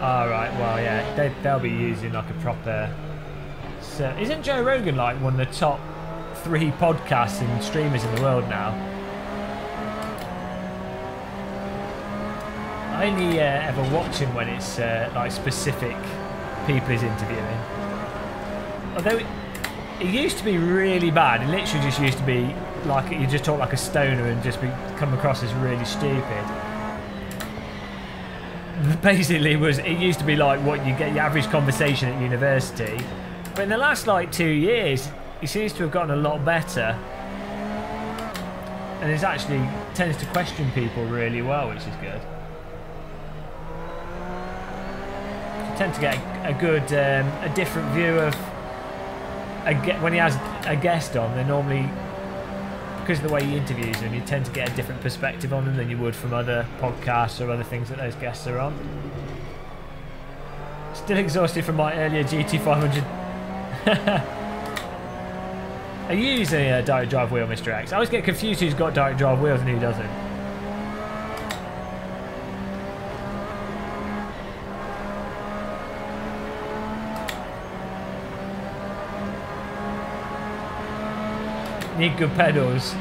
Alright, well, yeah, they'll be using like a proper... So, isn't Joe Rogan like one of the top 3 podcasts and streamers in the world now? I only ever watch him when it's like specific people he's interviewing. Although it used to be really bad. It literally just used to be like you just talk like a stoner and just come across as really stupid. Basically, it used to be like what you get your average conversation at university. But in the last like 2 years, he seems to have gotten a lot better. And it actually tends to question people really well, which is good. You tend to get a good, a different view of when he has a guest on. They normally, because of the way he interviews them, you tend to get a different perspective on them than you would from other podcasts or other things that those guests are on. Still exhausted from my earlier GT500. Are you using a direct drive wheel, Mr. X? I always get confused who's got direct drive wheels and who doesn't. Need good pedals.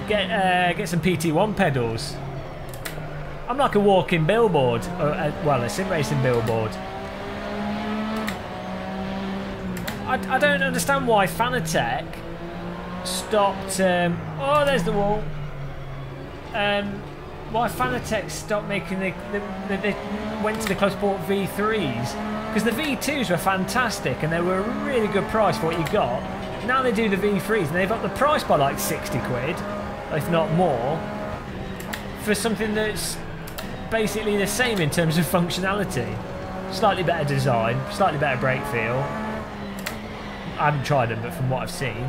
Get some PT1 pedals. I'm like a walking billboard, or well, a sim racing billboard. I don't understand why Fanatec stopped. Oh, there's the wall. Why Fanatec stopped making they went to the close sport V3s, because the V2s were fantastic and they were a really good price for what you got. Now they do the V3s and they've upped the price by like 60 quid, if not more, for something that's basically the same in terms of functionality. Slightly better design, slightly better brake feel. I haven't tried them, but from what I've seen,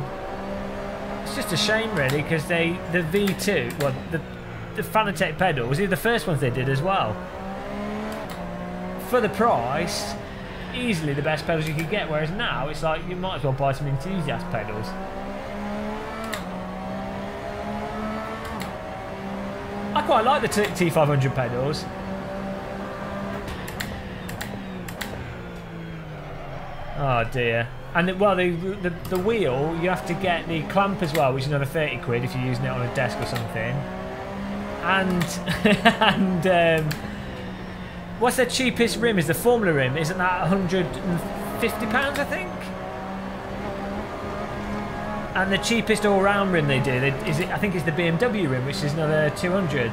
it's just a shame really, because the V2, well, the Fanatec pedals, these are the first ones they did as well. For the price, easily the best pedals you could get, whereas now it's like you might as well buy some enthusiast pedals. I quite like the T500 pedals. Oh dear. And well, the wheel, you have to get the clamp as well, which is another 30 quid if you're using it on a desk or something. And what's the cheapest rim? Is the Formula rim? Isn't that £150, I think? And the cheapest all-round rim they do, I think it's the BMW rim, which is another 200.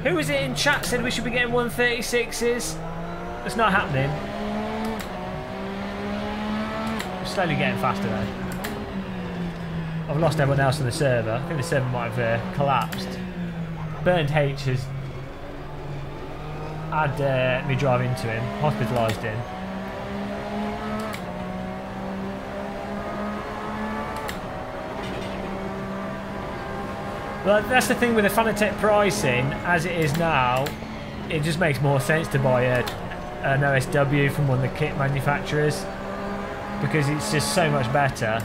Who was it in chat said we should be getting 136s? That's not happening. I'm slowly getting faster though. I've lost everyone else on the server. I think the server might have collapsed. Burned H has had me drive into him, hospitalised him. Well, that's the thing with the Fanatec pricing, as it is now, it just makes more sense to buy an OSW from one of the kit manufacturers, because it's just so much better.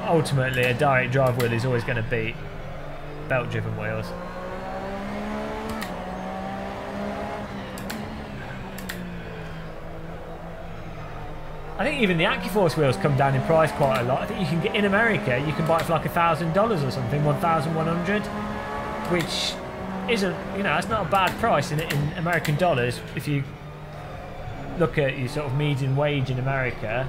Ultimately, a direct drive wheel is always going to beat belt-driven wheels. I think even the AccuForce wheels come down in price quite a lot. I think you can get in America, you can buy it for like $1,000 or something, 1,100, which isn't, you know, it's not a bad price in American dollars. If you look at your sort of median wage in America,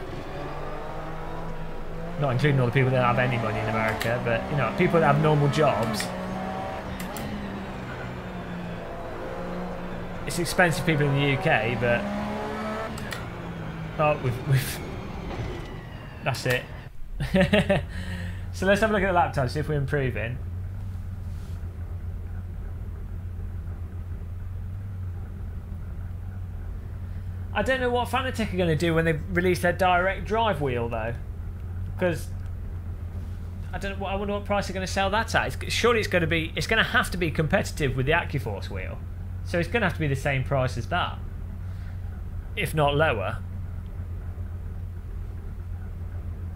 not including all the people that don't have any money in America, but you know, people that have normal jobs. It's expensive for people in the UK, but oh, that's it. So let's have a look at the lap time, see if we're improving. I don't know what Fanatec are going to do when they release their direct drive wheel though, because I don't know. I wonder what price they're going to sell that at. Surely it's going to have to be competitive with the AccuForce wheel, so it's going to have to be the same price as that, if not lower.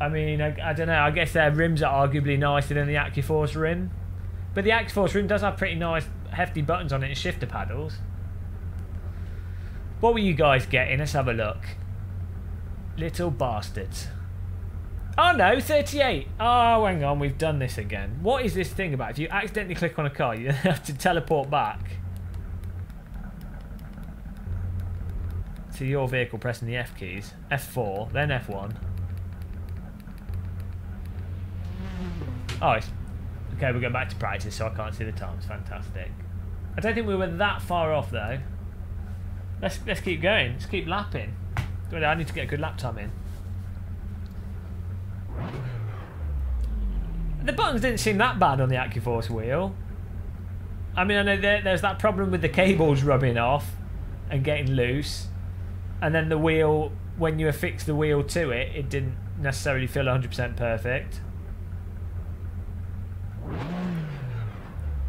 I mean, I don't know. I guess their rims are arguably nicer than the AccuForce rim, but the AccuForce rim does have pretty nice, hefty buttons on it and shifter paddles. What were you guys getting? Let's have a look. Little bastards. Oh no, 38. Oh, hang on, we've done this again. What is this thing about? If you accidentally click on a car, you have to teleport back to your vehicle pressing the F keys. F4, then F1. Oh, it's... Okay, we're going back to practice, so I can't see the times. Fantastic. I don't think we were that far off, though. Let's keep going. Let's keep lapping. I need to get a good lap time in. The buttons didn't seem that bad on the AccuForce wheel. I mean, I know there's that problem with the cables rubbing off and getting loose. And then the wheel, when you affix the wheel to it, it didn't necessarily feel 100% perfect.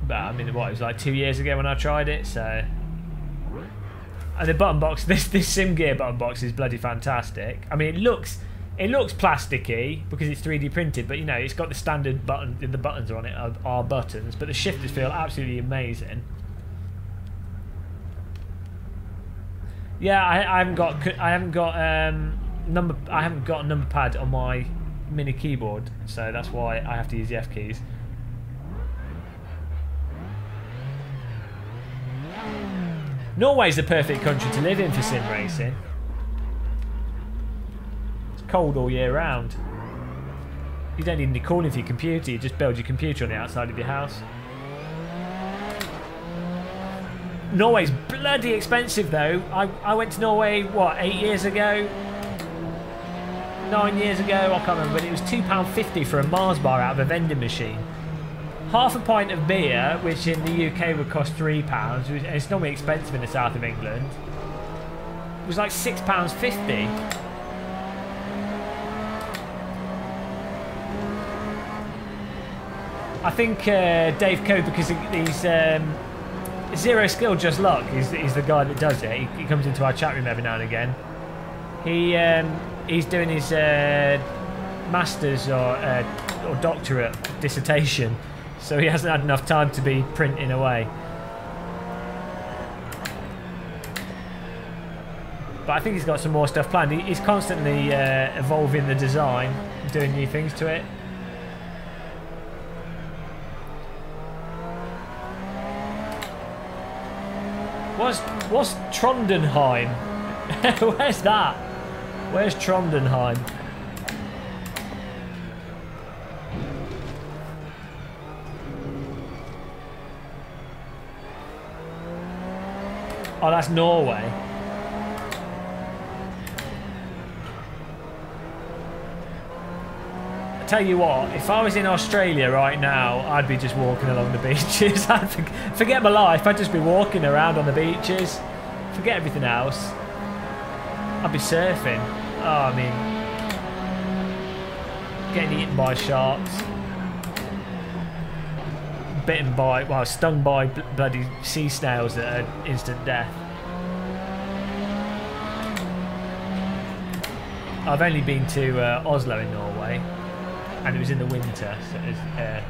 But I mean, what, it was like 2 years ago when I tried it, so... And the button box, this Sim Gear button box is bloody fantastic. I mean, it looks plasticky because it's 3D printed, but you know, it's got the standard button. The buttons on it are buttons, but the shifters feel absolutely amazing. Yeah, I haven't got a number pad on my mini keyboard, so that's why I have to use the F keys. Norway's the perfect country to live in for sim racing. It's cold all year round. You don't need any cooling for your computer, you just build your computer on the outside of your house. Norway's bloody expensive though. I went to Norway, what, 8 years ago? 9 years ago, I can't remember, but it was £2.50 for a Mars bar out of a vending machine. Half a pint of beer, which in the UK would cost £3, and it's normally expensive in the south of England, was like £6.50. I think Dave Code, because he's Zero Skill Just Luck, is the guy that does it. He comes into our chat room every now and again. He's doing his master's or doctorate dissertation. So he hasn't had enough time to be printing away. But I think he's got some more stuff planned. He's constantly evolving the design, doing new things to it. What's Trondenheim? Where's that? Where's Trondenheim? Oh, that's Norway. I tell you what, if I was in Australia right now, I'd be just walking along the beaches. I'd forget my life. I'd just be walking around on the beaches. Forget everything else. I'd be surfing. Oh, I mean, getting eaten by sharks. Bitten by, well, stung by bloody sea snails at an instant death. I've only been to Oslo in Norway, and it was in the winter, so it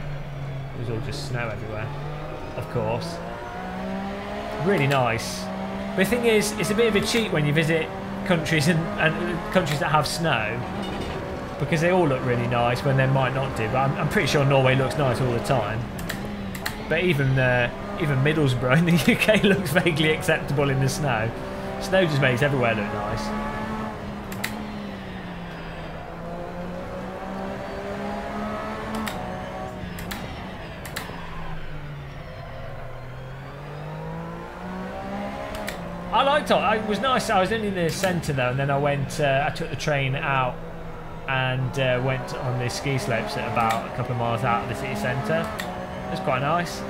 was all just snow everywhere, of course. Really nice. But the thing is, it's a bit of a cheat when you visit countries and countries that have snow, because they all look really nice when they might not do. But I'm pretty sure Norway looks nice all the time. But even Middlesbrough in the UK looks vaguely acceptable in the snow. Snow just makes everywhere look nice. I liked it. It was nice. I was only in the centre though, and then I took the train out and went on the ski slopes at about a couple of miles out of the city centre. It was quite nice.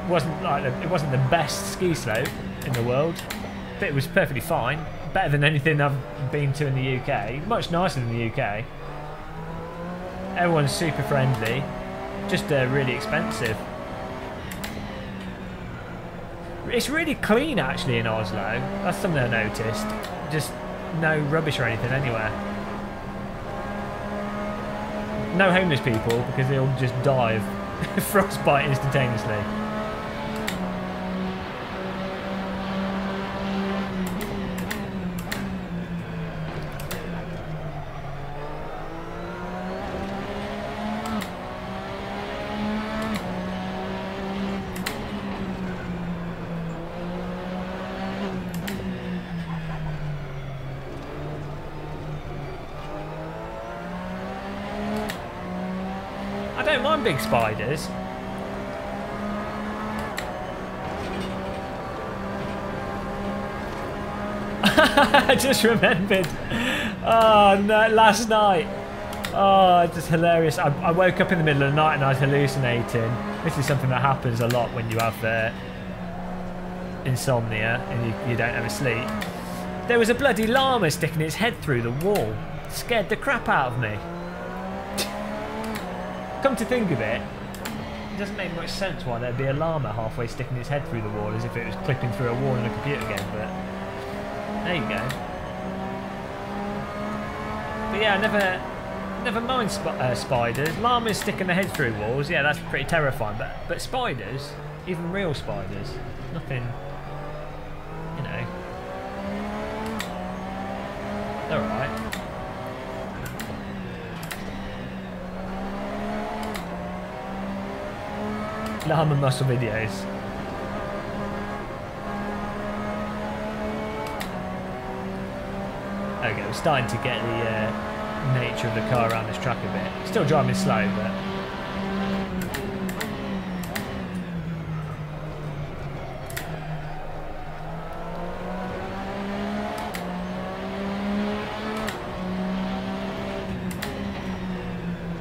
It wasn't the best ski slope in the world, but it was perfectly fine. Better than anything I've been to in the UK. Much nicer than the UK. Everyone's super friendly. Just really expensive. It's really clean actually in Oslo. That's something I noticed. Just no rubbish or anything anywhere. No homeless people, because they all just die of frostbite instantaneously. don't mind big spiders. I just remembered. Oh no, last night. Oh, it's just hilarious. I woke up in the middle of the night and I was hallucinating. This is something that happens a lot when you have insomnia and you don't ever sleep. There was a bloody llama sticking its head through the wall. Scared the crap out of me. Come to think of it, it doesn't make much sense why there'd be a llama halfway sticking its head through the wall as if it was clipping through a wall in a computer game, but there you go. But yeah, never mind spiders. Llamas sticking their head through walls, yeah, that's pretty terrifying. But spiders, even real spiders, nothing, you know, they're alright. Llama muscle videos. Okay, we're starting to get the nature of the car around this track a bit. Still driving slow, but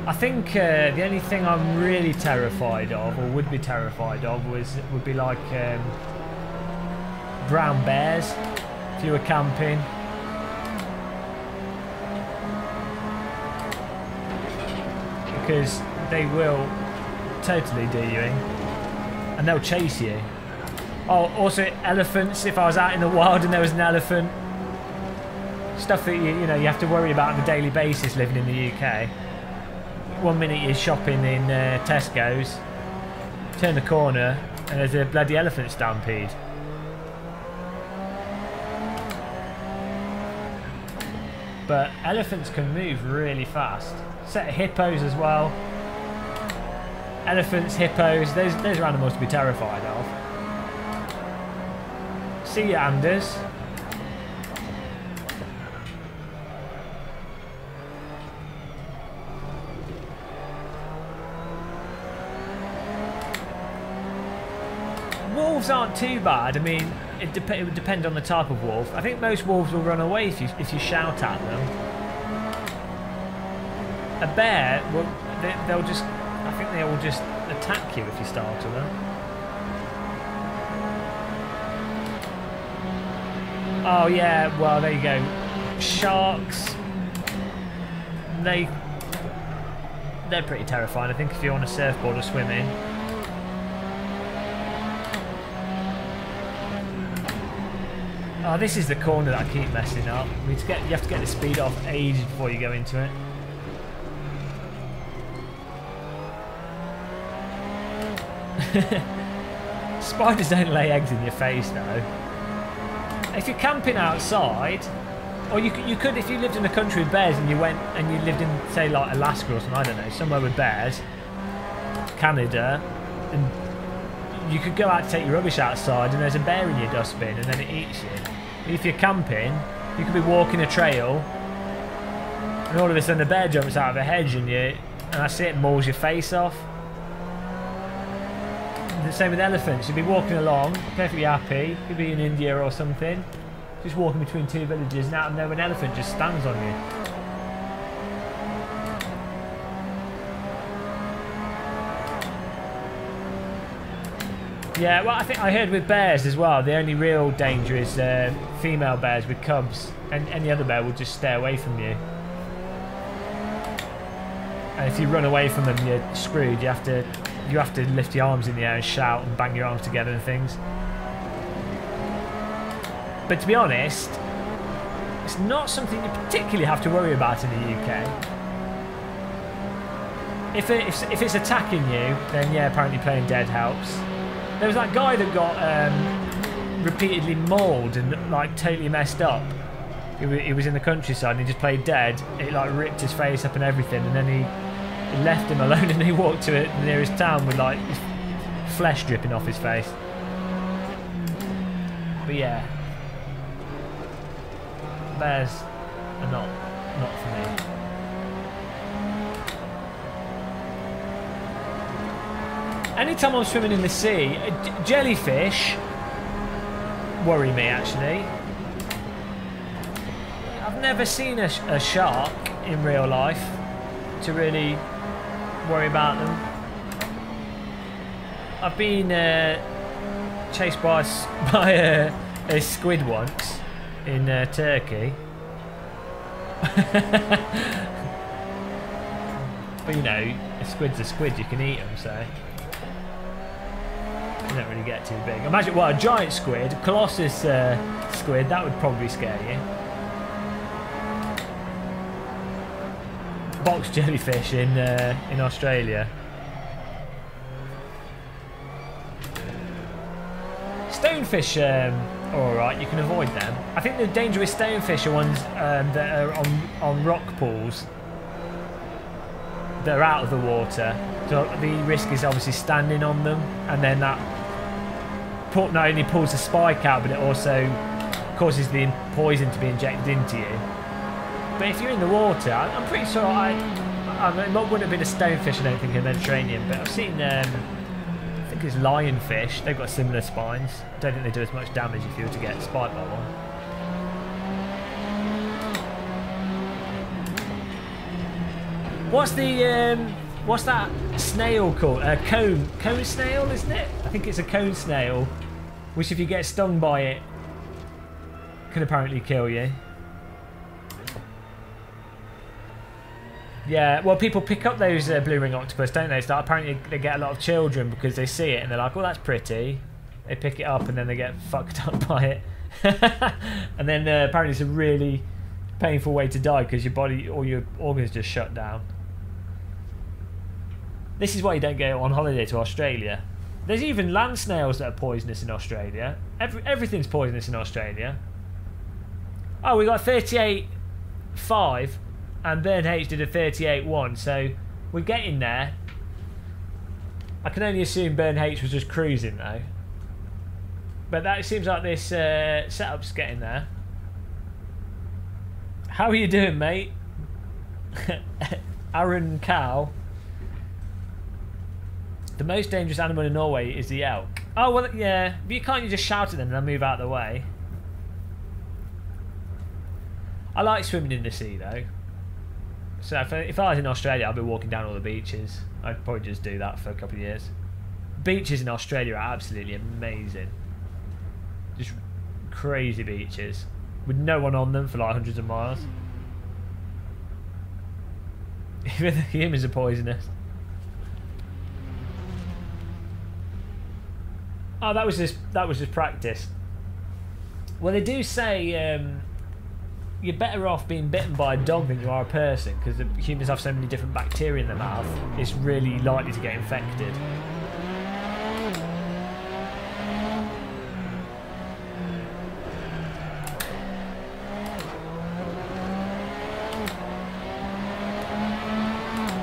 I think the only thing I'm really terrified of, or would be terrified of, would be like brown bears if you were camping. Because they will totally do you in, and they'll chase you. Oh, also elephants. If I was out in the wild and there was an elephant, stuff that you have to worry about on a daily basis living in the UK. One minute you're shopping in Tesco's, turn the corner and there's a bloody elephant stampede. But elephants can move really fast. Set of hippos as well. Elephants, hippos, those are animals to be terrified of. See you, Anders. Wolves aren't too bad. I mean, it would depend on the type of wolf. I think most wolves will run away if you shout at them. A bear, well, they'll just. I think they will just attack you if you startle them. Oh yeah, well there you go. Sharks. They're pretty terrifying. I think if you're on a surfboard or swimming. Oh, this is the corner that I keep messing up. You have to get the speed off ages before you go into it. Spiders don't lay eggs in your face though. If you're camping outside, or you could if you lived in a country with bears and you went and you lived in, say, like Alaska or something, I don't know, somewhere with bears, Canada, and you could go out to take your rubbish outside and there's a bear in your dustbin and then it eats you. If you're camping, you could be walking a trail and all of a sudden a bear jumps out of a hedge and that's it, mauls your face off. The same with elephants. You'd be walking along, perfectly happy, could be in India or something, just walking between two villages, and out of nowhere an elephant just stands on you. Yeah, well, I think I heard with bears as well, the only real danger is female bears with cubs, and any other bear will just stay away from you. And if you run away from them, you're screwed. You have to lift your arms in the air and shout and bang your arms together and things. But to be honest, it's not something you particularly have to worry about in the UK. If it's attacking you, then yeah, apparently playing dead helps. There was that guy that got repeatedly mauled and like totally messed up. He was in the countryside and he just played dead. It like ripped his face up and everything, and then he left him alone and he walked to the nearest town with like his flesh dripping off his face. But yeah, bears are not for me. Anytime I'm swimming in the sea, jellyfish worry me actually. I've never seen a shark in real life to really worry about them. I've been chased by a squid once in Turkey. But you know, a squid's a squid, you can eat them, so you don't really get too big. Imagine, well, a giant squid, Colossus squid, that would probably scare you. Box jellyfish in Australia. Stonefish are alright, you can avoid them. I think the dangerous stonefish are ones that are on rock pools that are out of the water. So the risk is obviously standing on them, and then that not only pulls the spike out, but it also causes the poison to be injected into you. But if you're in the water, I'm pretty sure it wouldn't have been a stonefish, I don't think, in the Mediterranean, but I've seen I think it's lionfish. They've got similar spines. I don't think they do as much damage if you were to get spiked by one. What's that snail called? A cone snail, isn't it? I think it's a cone snail, which if you get stung by it, can apparently kill you. Yeah, well, people pick up those blue ring octopus, don't they? So apparently they get a lot of children because they see it and they're like, "Oh, that's pretty." They pick it up and then they get fucked up by it, and then apparently it's a really painful way to die because your body, all your organs just shut down. This is why you don't go on holiday to Australia. There's even land snails that are poisonous in Australia. Everything's poisonous in Australia. Oh, we got 38.5. And Burn H did a 38.1, so we're getting there. I can only assume Burn H was just cruising though. But that seems like this setup's getting there. How are you doing, mate? Aaron Cow. The most dangerous animal in Norway is the elk. Oh, well, yeah. But you can't just shout at them and they'll move out of the way. I like swimming in the sea though. So if I was in Australia, I'd be walking down all the beaches. I'd probably just do that for a couple of years. Beaches in Australia are absolutely amazing. Just crazy beaches. With no one on them for like hundreds of miles. Even the humans are poisonous. Oh, that was just practice. Well, they do say you're better off being bitten by a dog than you are a person because humans have so many different bacteria in their mouth. It's really likely to get infected.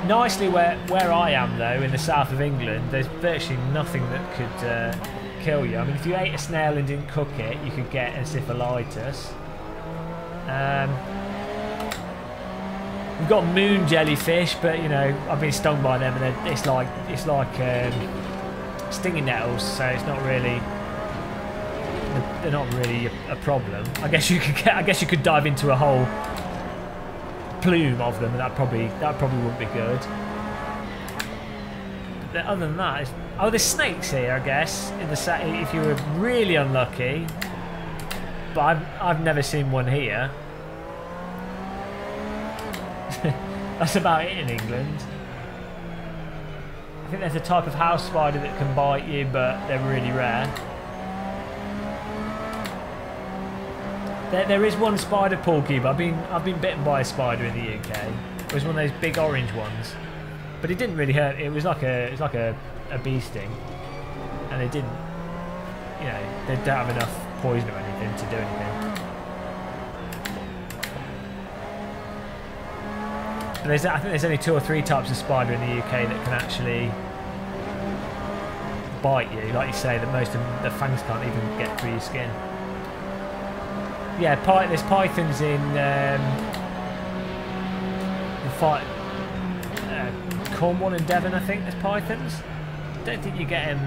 Nicely, where I am though, in the south of England, there's virtually nothing that could kill you. I mean, if you ate a snail and didn't cook it, you could get encephalitis. We've got moon jellyfish, but you know I've been stung by them, and it's like stinging nettles, so it's not really they're not really a problem. I guess you could dive into a whole plume of them, and that probably wouldn't be good. But other than that, there's snakes here, I guess, in the if you were really unlucky. But I've never seen one here. That's about it in England. I think there's a type of house spider that can bite you, but they're really rare. There is one spider, Porky, but I've been bitten by a spider in the UK. It was one of those big orange ones, but it didn't really hurt. It was like a bee sting, and they didn't. You know, they don't have enough poison or anything to do anything. But I think there's only 2 or 3 types of spider in the UK that can actually bite you. Like you say, that most of them, the fangs can't even get through your skin. Yeah, there's pythons in Cornwall and Devon, I think there's pythons. don't think you get him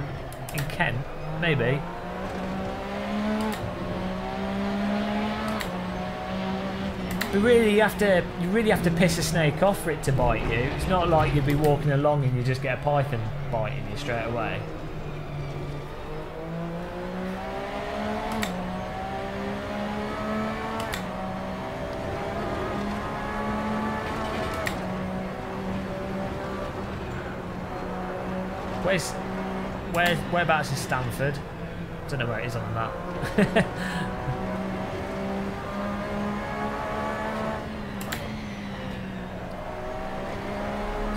in Kent. Maybe. But really, you really have to piss a snake off for it to bite you. It's not like you'd be walking along and you just get a python biting you straight away. Whereabouts is Stanford? Don't know where it is on that.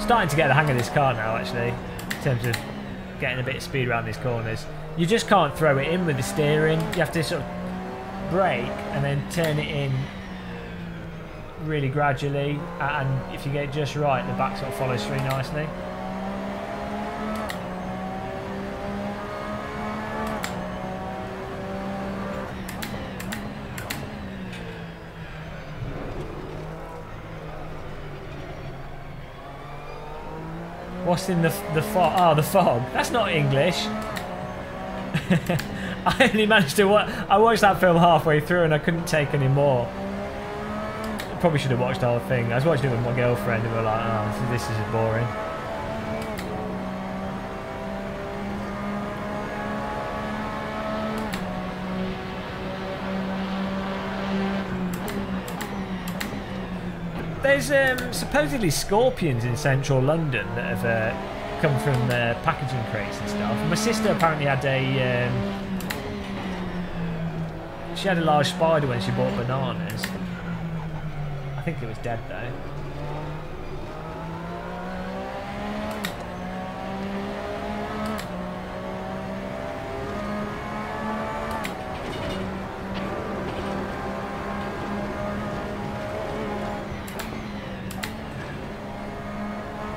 Starting to get the hang of this car now, actually, in terms of getting a bit of speed around these corners. You just can't throw it in with the steering. You have to sort of brake and then turn it in really gradually, and if you get it just right, the back sort of follows through nicely. What's in the fog? Oh, the fog. That's not English. I only managed to watch. I watched that film halfway through and I couldn't take any more. Probably should have watched the whole thing. I was watching it with my girlfriend and we were like, oh, this is boring. There's supposedly scorpions in central London that have come from packaging crates and stuff. My sister apparently had she had a large spider when she bought bananas. I think it was dead though.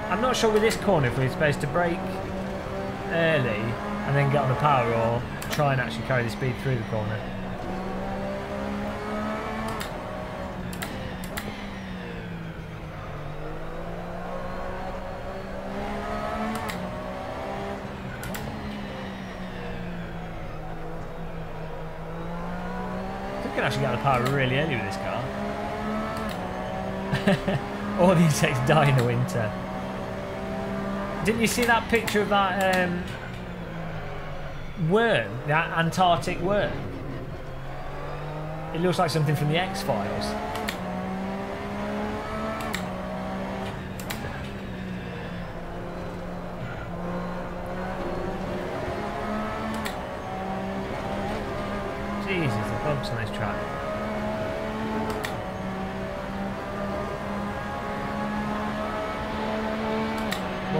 I'm not sure with this corner if we're supposed to brake early and then get on the power or try and actually carry the speed through the corner. I think we can actually get on the power really early with this car. All the insects die in the winter. Didn't you see that picture of that worm, that Antarctic worm? It looks like something from the X-Files. Jesus, the bumps on this track.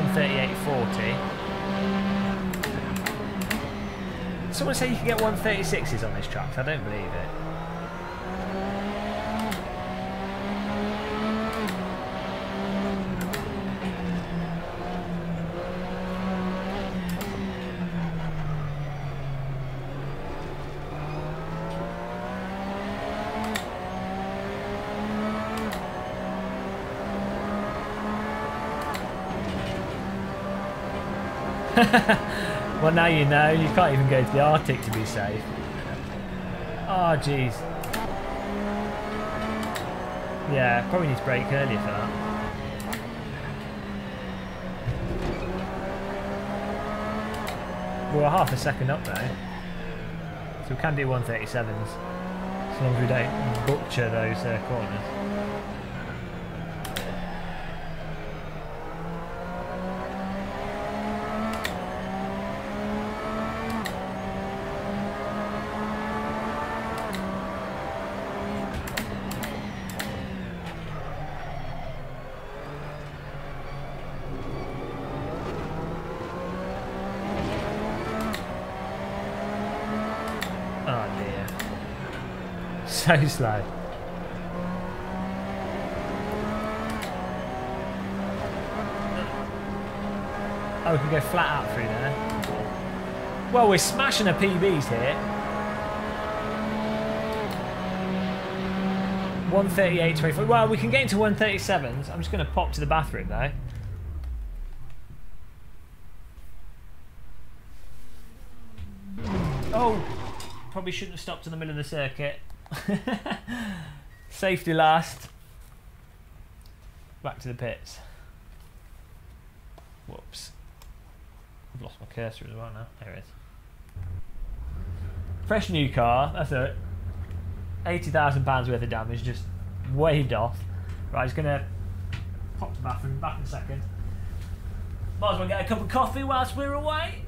.38.40. Someone say you can get 136s on this track. I don't believe it. Well, now you know. You can't even go to the Arctic to be safe. Oh, jeez. Yeah, probably need to brake earlier for that. We're half a second up though. So we can do 137s. As long as we don't butcher those corners. So slow. Oh, we can go flat out through there. Well, we're smashing a PBs here. 138.24. Well, we can get into 137s. I'm just going to pop to the bathroom though. Oh, probably shouldn't have stopped in the middle of the circuit. Safety last. Back to the pits. Whoops. I've lost my cursor as well now. There it is. Fresh new car. That's it. £80,000 worth of damage just waved off. Right, he's gonna pop to the bathroom. Back in a second. Might as well get a cup of coffee whilst we're away.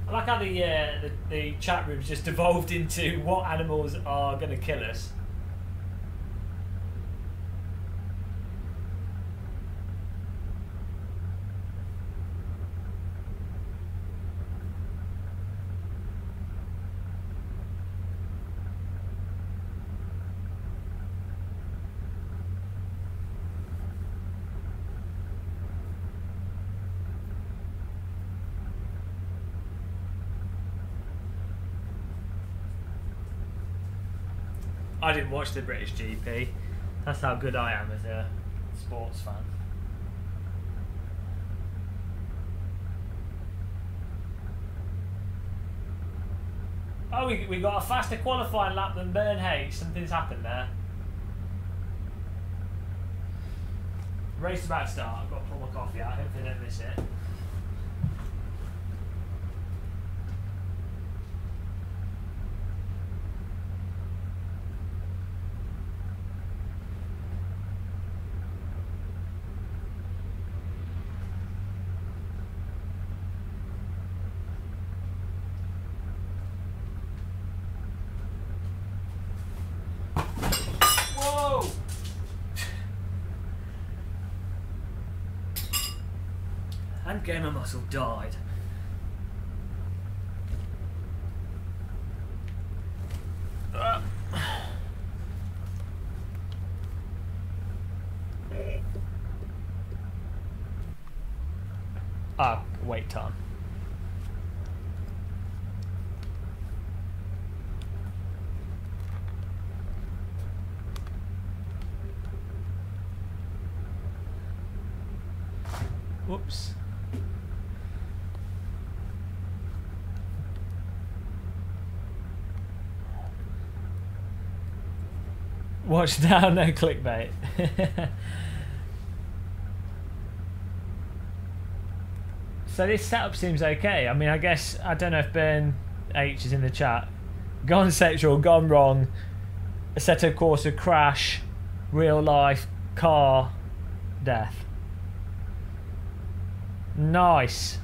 I like how the chat room's just evolved into what animals are going to kill us. I didn't watch the British GP. That's how good I am as a sports fan. Oh, we got a faster qualifying lap than Bern Hayes. Something's happened there. Race about to start. I've got to pull my coffee out. Hopefully I don't miss it. And gamer muscle died. Wait time. Whoops. Watch down, no clickbait. So this setup seems okay. I mean, I guess, I don't know if Ben H is in the chat. Gone sexual, gone wrong. Assetto Corsa crash, real life, car, death. Nice.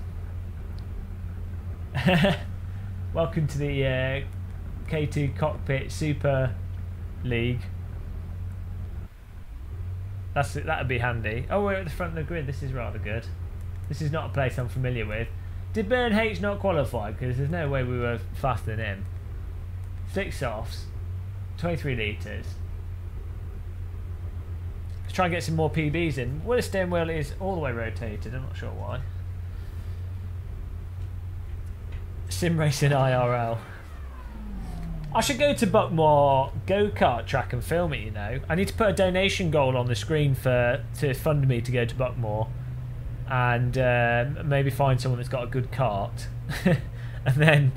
Welcome to the K2 Cockpit Super League. That'd be handy. Oh, we're at the front of the grid. This is rather good. This is not a place I'm familiar with. Did Bern H not qualify? Because there's no way we were faster than him. 6 softs, 23 litres. to try and get some more PBs in. Well, the steering wheel is all the way rotated. I'm not sure why. Sim racing IRL. I should go to Buckmore go-kart track and film it, you know. I need to put a donation goal on the screen to fund me to go to Buckmore. And maybe find someone that's got a good kart. And then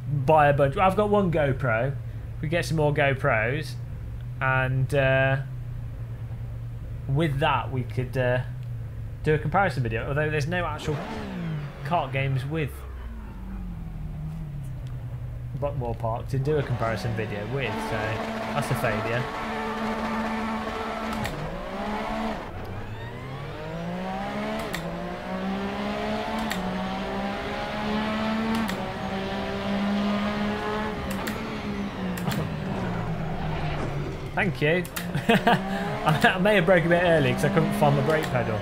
buy a bunch. I've got one GoPro. We get some more GoPros. And with that we could do a comparison video. Although there's no actual kart games with Buckmore Park to do a comparison video with, so that's a failure. Thank you. I may have broke a bit early because I couldn't find my brake pedal.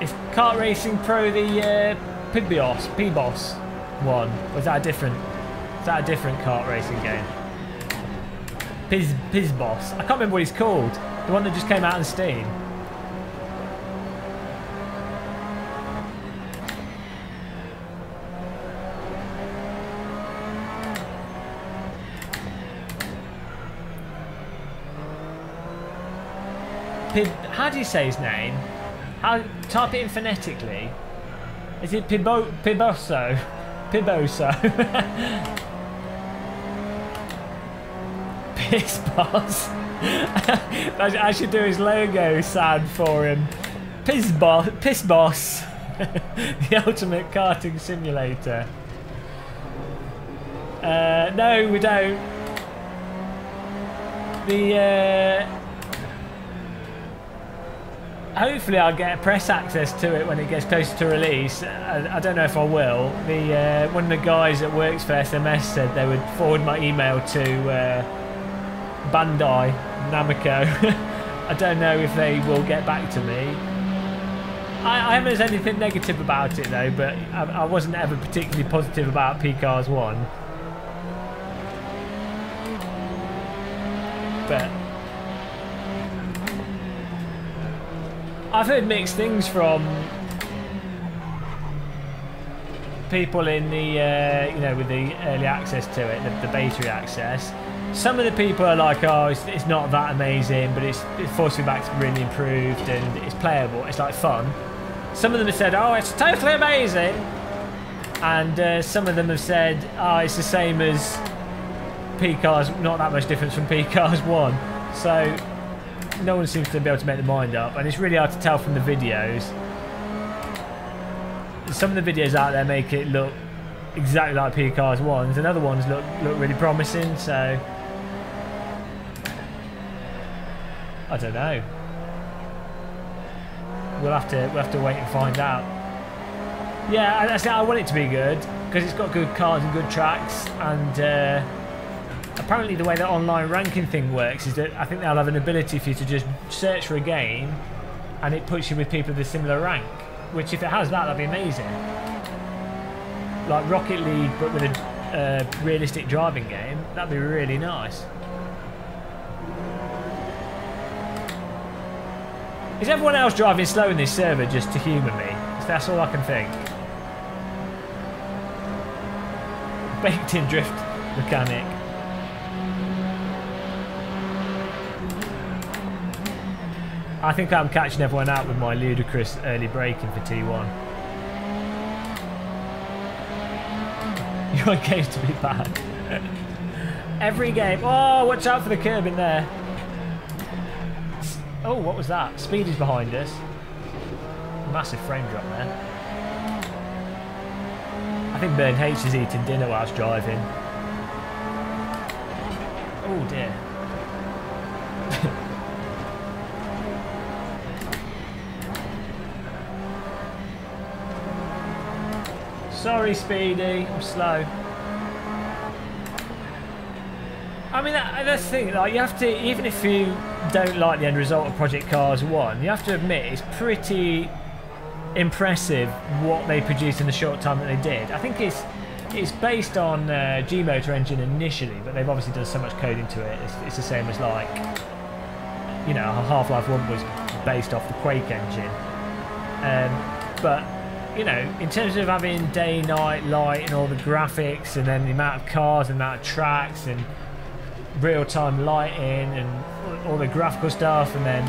Is Kart Racing Pro the P-Boss one? Or is that a different kart racing game? Piz-Boss. I can't remember what he's called. The one that just came out on Steam. How do you say his name? Type it in phonetically. Is it Piboso? Piboso. Piss Boss. I should do his logo sound for him. Piss Boss. The ultimate karting simulator. No, we don't. Hopefully I'll get press access to it when it gets closer to release. I don't know if I will. One of the guys that works for SMS said they would forward my email to Bandai Namco. I don't know if they will get back to me. I haven't said anything negative about it though, but I wasn't ever particularly positive about P-Cars 1. But I've heard mixed things from people in the, you know, with the early access to it, the beta access. Some of the people are like, oh, it's not that amazing, but it's force feedback's really improved and it's playable. It's like fun. Some of them have said, oh, it's totally amazing, and some of them have said, oh, it's the same as P-Cars, not that much difference from P-Cars 1. So no one seems to be able to make their mind up, and it's really hard to tell from the videos. Some of the videos out there make it look exactly like P-Cars 1s, and other ones look really promising, so I don't know. We'll have to wait and find out. Yeah, I want it to be good because it's got good cars and good tracks, and apparently the way that online ranking thing works is that I think they'll have an ability for you to just search for a game and it puts you with people of a similar rank, which if it has that, that'd be amazing. Like Rocket League but with a realistic driving game, that'd be really nice. Is everyone else driving slow in this server just to humour me? That's all I can think. Baked in drift mechanic. I think I'm catching everyone out with my ludicrous early braking for T1. You want games to be bad. Every game. Oh, watch out for the curb in there. Oh, what was that? Speed is behind us. Massive frame drop there. I think Burn H is eating dinner whilst driving. Oh dear. Sorry, Speedy, I'm slow. I mean, that's the thing. Like, you have to, even if you don't like the end result of Project Cars 1, you have to admit it's pretty impressive what they produced in the short time that they did. I think it's based on G-Motor engine initially, but they've obviously done so much code into it. It's the same as, like, you know, Half-Life 1 was based off the Quake engine. But, you know, in terms of having day, night, light and all the graphics, and then the amount of cars and the amount of tracks and real-time lighting and all the graphical stuff, and then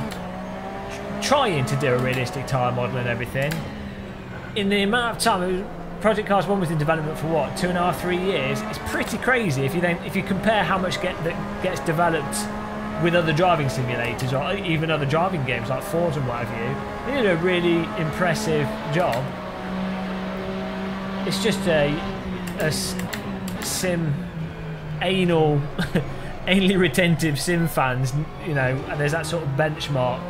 trying to do a realistic tyre model and everything, in the amount of time Project Cars 1 was in development for what, 2.5, 3 years, it's pretty crazy if you compare how much that gets developed with other driving simulators or even other driving games like Forza and what have you. They did a really impressive job. It's just a sim anal anally retentive sim fans, you know, and there's that sort of benchmark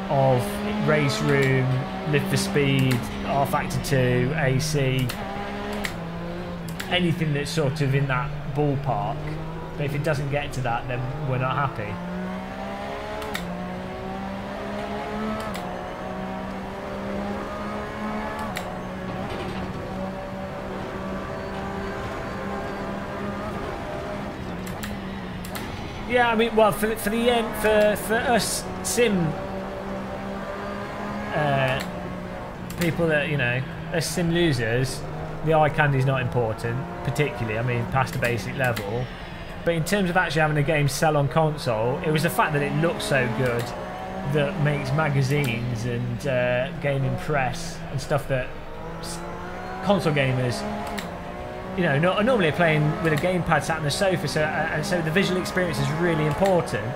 of race room, live for speed, R Factor 2, AC, anything that's sort of in that ballpark. But if it doesn't get to that, then we're not happy. Yeah, I mean, well, for the end, for us sim people that, you know, us sim losers, the eye candy's not important, particularly. I mean, past the basic level. But in terms of actually having a game sell on console, it was the fact that it looks so good that makes magazines and gaming press and stuff that console gamers, you know, normally are playing with a gamepad sat on the sofa, so the visual experience is really important.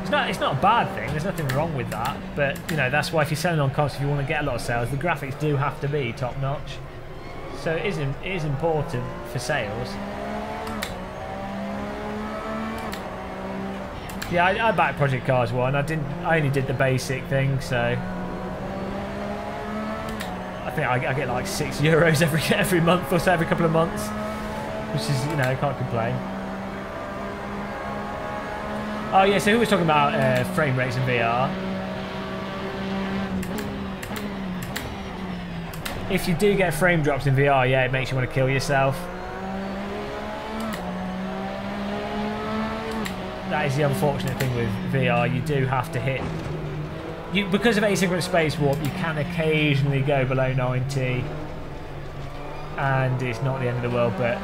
It's not a bad thing. There's nothing wrong with that. But you know, that's why if you're selling on console, if you want to get a lot of sales, the graphics do have to be top notch. So it is important for sales. Yeah, I backed Project Cars 1. I only did the basic thing, so I think I get like €6 every month or so, every couple of months, which is, you know, I can't complain. Oh yeah, so who was talking about frame rates in VR? If you do get frame drops in VR, yeah, it makes you want to kill yourself. That is the unfortunate thing with VR. You do have to hit... because of asynchronous space warp, you can occasionally go below 90. And it's not the end of the world, but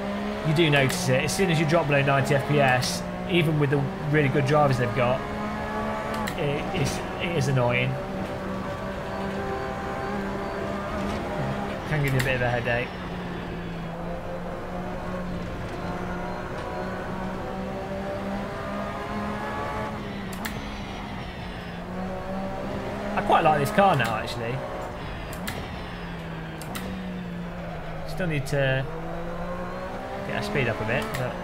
you do notice it. As soon as you drop below 90 FPS, even with the really good drivers they've got, it is annoying. Can give you a bit of a headache. I quite like this car now, actually. Still need to get our speed up a bit, but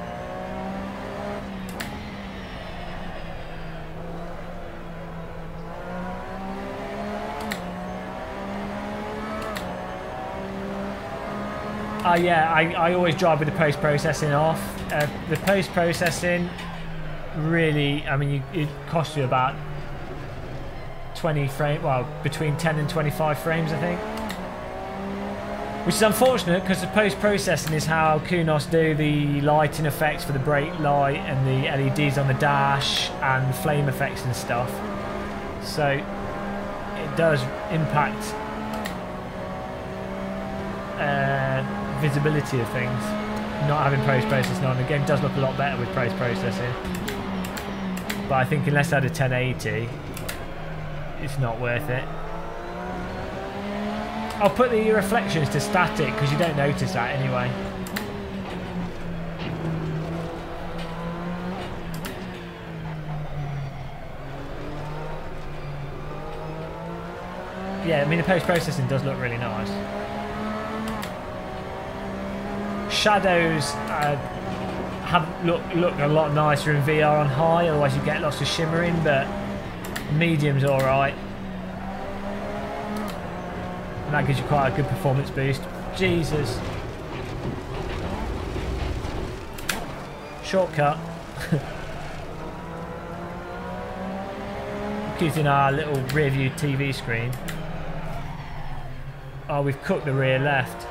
yeah, I always drive with the post-processing off. The post-processing really, I mean, it costs you about 20 frames, well, between 10 and 25 frames, I think. Which is unfortunate, because the post-processing is how Kunos do the lighting effects for the brake light and the LEDs on the dash and flame effects and stuff. So it does impact visibility of things, not having post-processing on. The game does look a lot better with post-processing, but I think unless I had a 1080, it's not worth it. I'll put the reflections to static because you don't notice that anyway. Yeah, I mean, the post-processing does look really nice. Shadows look a lot nicer in VR on high, otherwise you get lots of shimmering, but medium's alright. And that gives you quite a good performance boost. Jesus. Shortcut. look using our little rear view TV screen. Oh, we've cooked the rear left.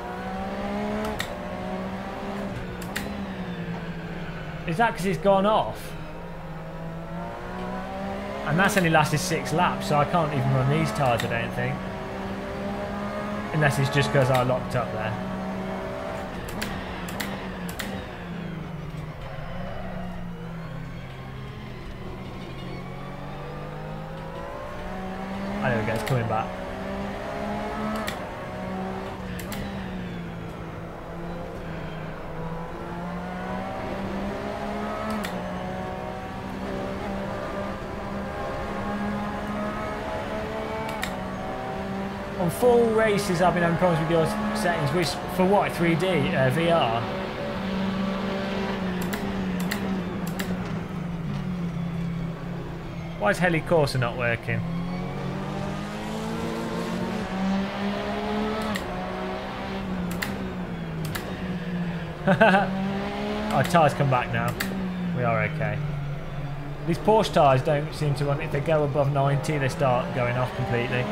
Is that because it's gone off? And that's only lasted 6 laps, so I can't even run these tyres, I don't think. Unless it's just because I locked up there. Oh, there we go, it's coming back. On full races I've been having problems with your settings, which for what, 3D, VR? Why is Heli Corsa not working? Our tyres come back now. We are okay. These Porsche tyres don't seem to want, if they go above 90 they start going off completely.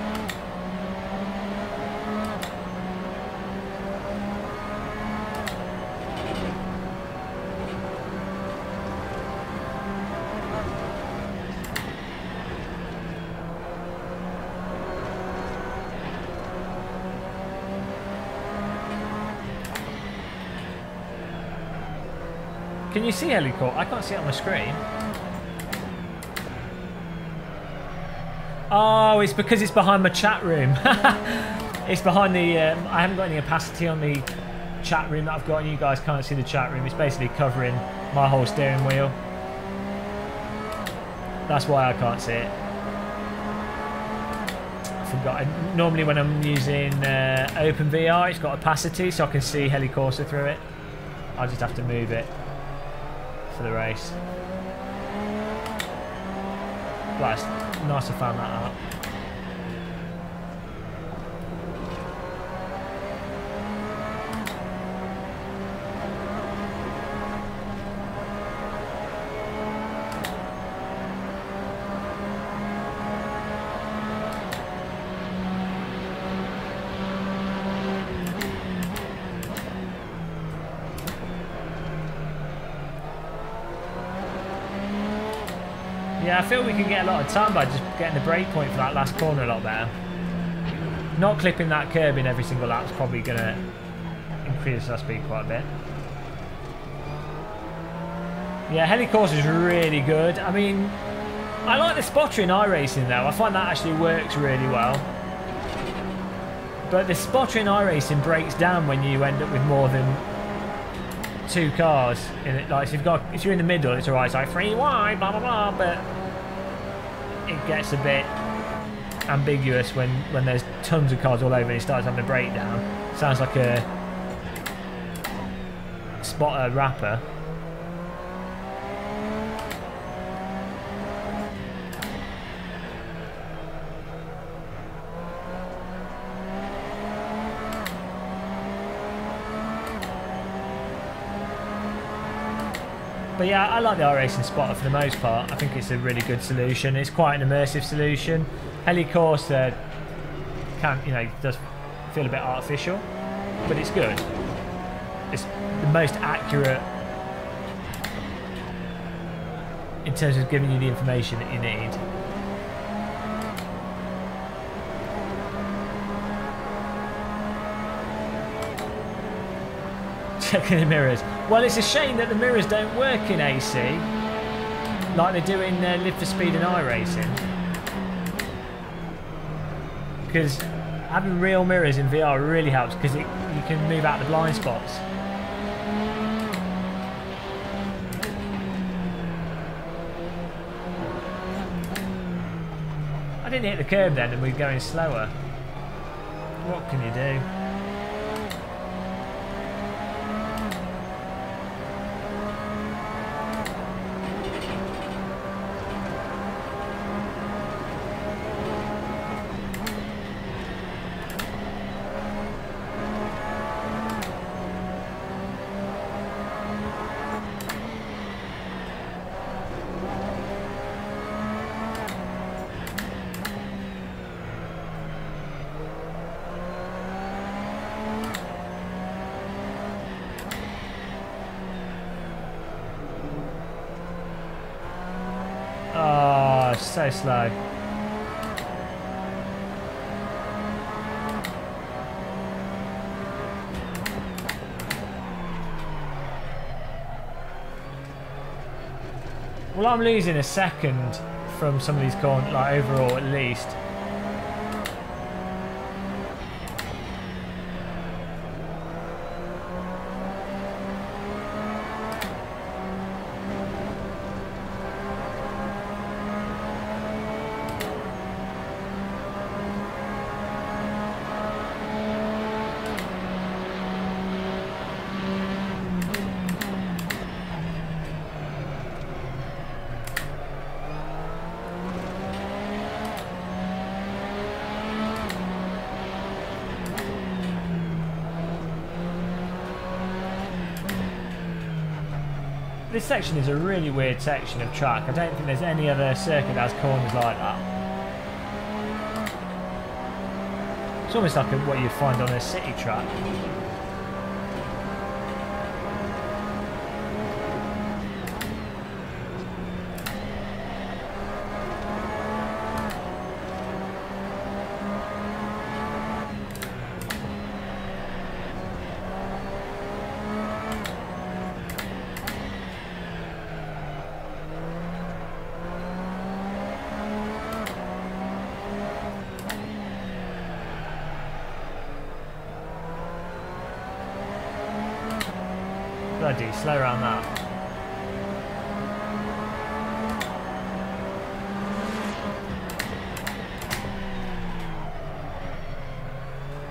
Can you see Helicorp? I can't see it on my screen. Oh, it's because it's behind my chat room. It's behind the... I haven't got any opacity on the chat room that I've got, and you guys can't see the chat room. It's basically covering my whole steering wheel. That's why I can't see it. I forgot. Normally when I'm using OpenVR, it's got opacity, so I can see Helicorsa through it. I'll just have to move it for the race. But it's nice to find that out. Yeah, I feel we can get a lot of time by just getting the brake point for that last corner a lot better. Not clipping that curb in every single lap is probably going to increase our speed quite a bit. Yeah, Helicorsa is really good. I mean, I like the spotter in iRacing though. I find that actually works really well. But the spotter in iRacing breaks down when you end up with more than 2 cars in it. Like if you're in the middle, it's alright. It's like 3 wide, blah blah blah. But it gets a bit ambiguous when there's tons of cars all over and it starts having a breakdown. Sounds like a spotter rapper. But yeah, I like the iRacing spotter for the most part. I think it's a really good solution. It's quite an immersive solution. Helicorsa does feel a bit artificial, but it's good. It's the most accurate in terms of giving you the information that you need. Checking the mirrors. Well, it's a shame that the mirrors don't work in AC like they do in Live for Speed and iRacing. Because having real mirrors in VR really helps because you can move out the blind spots. I didn't hit the curb then and we're going slower. What can you do? so slow. Well, I'm losing a second from some of these corners, like overall at least. This section is a really weird section of track. I don't think there's any other circuit that has corners like that. It's almost like what you'd find on a city track. Bloody slow around that.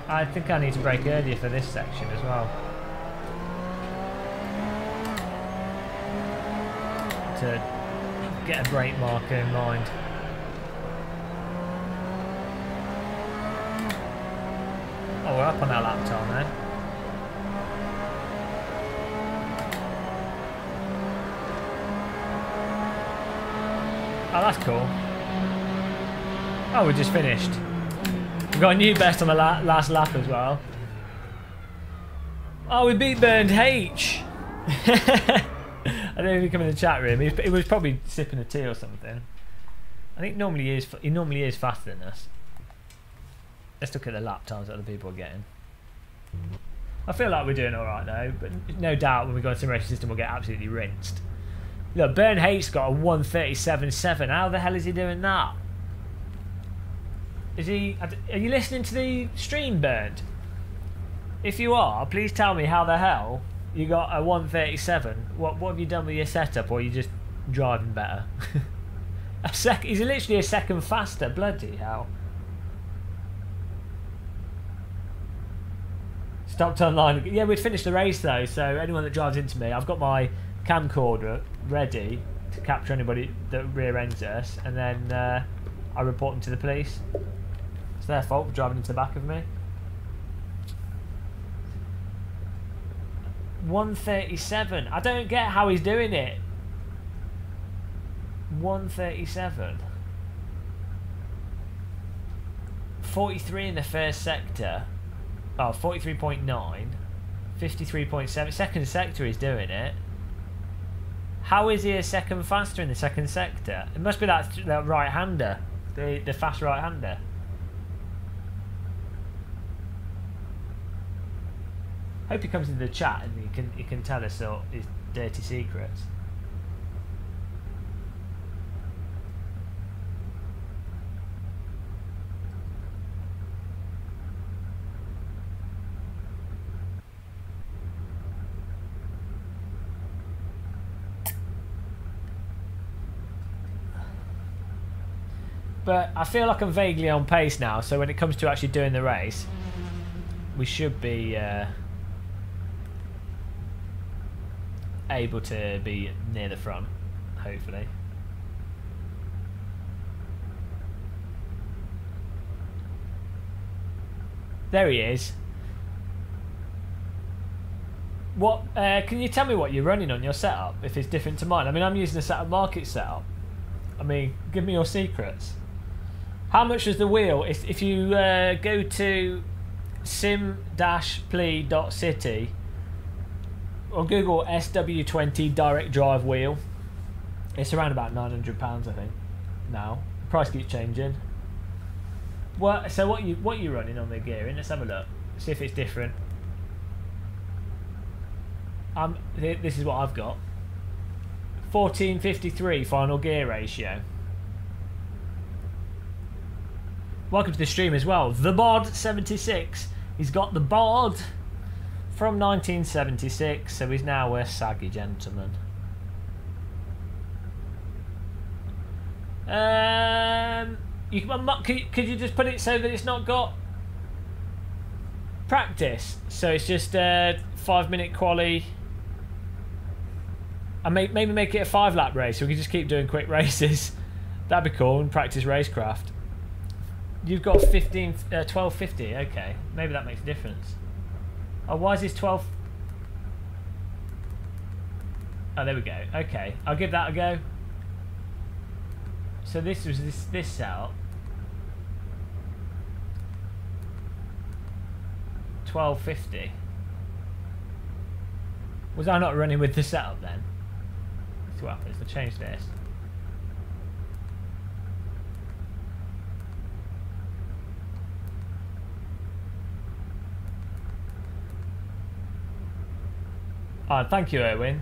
I think I need to brake earlier for this section as well. To get a brake marker in mind. Oh, we're up on our lap time now. Oh, that's cool. Oh, we just finished. We've got a new best on the last lap as well. Oh, we beat Burned H. I don't know if he come in the chat room. He was probably sipping a tea or something. I think normally he normally is faster than us. Let's look at the lap times that other people are getting. I feel like we're doing all right though, but no doubt when we go into the racing system we'll get absolutely rinsed. Look, Burn Hate's got a 1:37.7. How the hell is he doing that? Is he? Are you listening to the stream, Bernd? If you are, please tell me how the hell you got a 1:37. What have you done with your setup, or are you just driving better? He's literally a second faster. Bloody hell! Stopped online. Yeah, we'd finished the race though. So anyone that drives into me, I've got my camcorder ready to capture anybody that rear ends us, and then I report them to the police. It's their fault for driving into the back of me. 1:37. I don't get how he's doing it. 1:37. 43 in the first sector. Oh, 43.9. 53.7. Second sector he's doing it. How is he a second faster in the second sector? It must be that right-hander, the fast right-hander. Hope he comes into the chat and he can tell us all his dirty secrets. But I feel like I'm vaguely on pace now, so when it comes to actually doing the race, we should be able to be near the front, hopefully. There he is. What can you tell me what you're running on your setup, if it's different to mine? I mean, I'm using a Saturn Market setup. I mean, give me your secrets. How much is the wheel? If you go to sim-plea.city or Google SW20 direct drive wheel, it's around about £900, I think, now. price keeps changing. Well, so what you running on the gearing? Let's have a look. See if it's different. This is what I've got. 1453 final gear ratio. Welcome to the stream as well. The Bod 76. He's got the bod from 1976, so he's now a saggy gentleman. Could you just put it so that it's not got practice? So it's just 5-minute quali. And maybe make it a 5-lap race so we can just keep doing quick races. That'd be cool, and practice racecraft. You've got 1250, okay. Maybe that makes a difference. Oh, why is this 12? Oh, there we go. Okay, I'll give that a go. So this was this setup. 1250. Was I not running with the setup then? Let's see what happens. I'll change this. Oh, thank you, Erwin.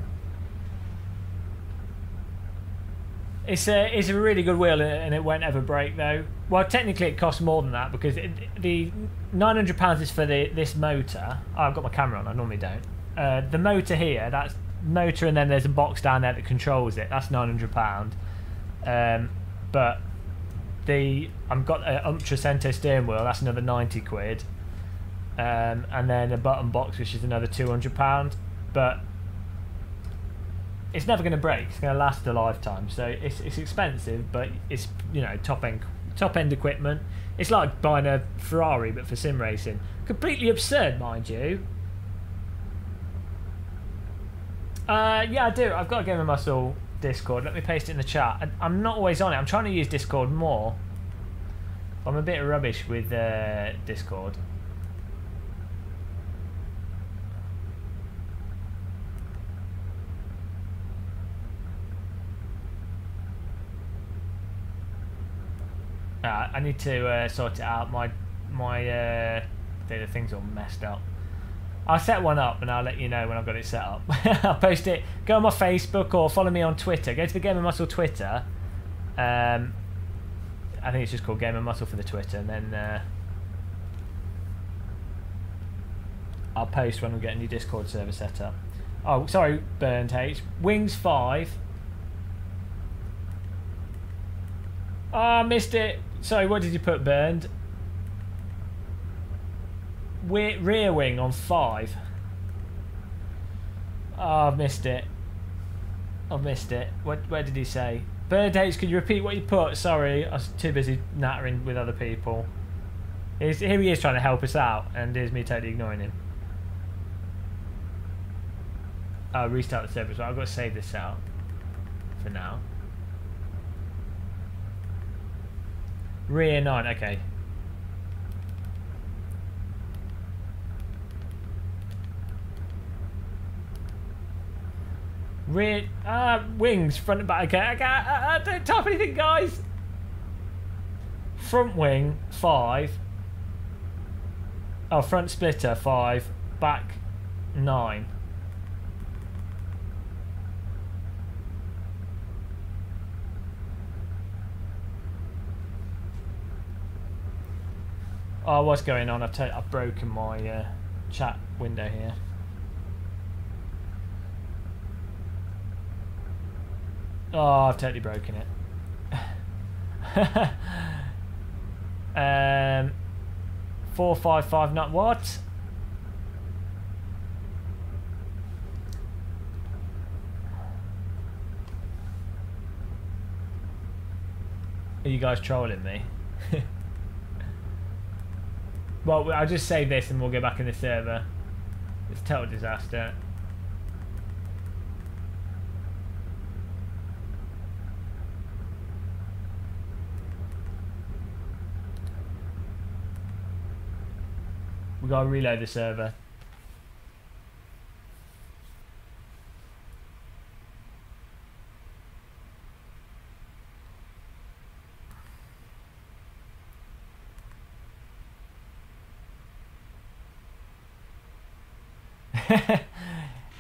It's a really good wheel, and it won't ever break though. Well, technically it costs more than that because the £900 is for this motor. Oh, I've got my camera on. I normally don't. The motor here, that's motor, and then there's a box down there that controls it. That's £900. But I've got an Ultra Cento steering wheel. That's another 90 quid. And then a button box, which is another £200. But it's never going to break. It's going to last a lifetime. So it's expensive, but it's, you know, top end equipment. It's like buying a Ferrari but for sim racing. Completely absurd, mind you. Yeah, I do. I've got a Game of Muscle Discord. Let me paste it in the chat. I'm not always on it. I'm trying to use Discord more. I'm a bit rubbish with Discord. I need to sort it out. My the thing's all messed up. I'll set one up and I'll let you know when I've got it set up. I'll post it. Go on my Facebook or follow me on Twitter. Go to the Game of Muscle Twitter. I think it's just called Game of Muscle for the Twitter, and then I'll post when we get a new Discord server set up. Oh, sorry, Burned H. Wings 5. Oh, I missed it. Sorry, what did you put, Burned? Rear wing on 5. Oh, I've missed it. I've missed it. Where did he say? Burned H, could you repeat what you put? Sorry, I was too busy nattering with other people. Here he is trying to help us out, and here's me totally ignoring him. I'll restart the server, so I've got to save this out for now. Rear 9, okay. Rear, wings, front and back, okay. I don't type anything, guys. Front wing, 5. Oh, front splitter, 5. Back, 9. Oh, what's going on? I've broken my chat window here. Oh, I've totally broken it. 4559. What? Are you guys trolling me? Well, I'll just save this and we'll go back in the server. It's a total disaster. We gotta reload the server.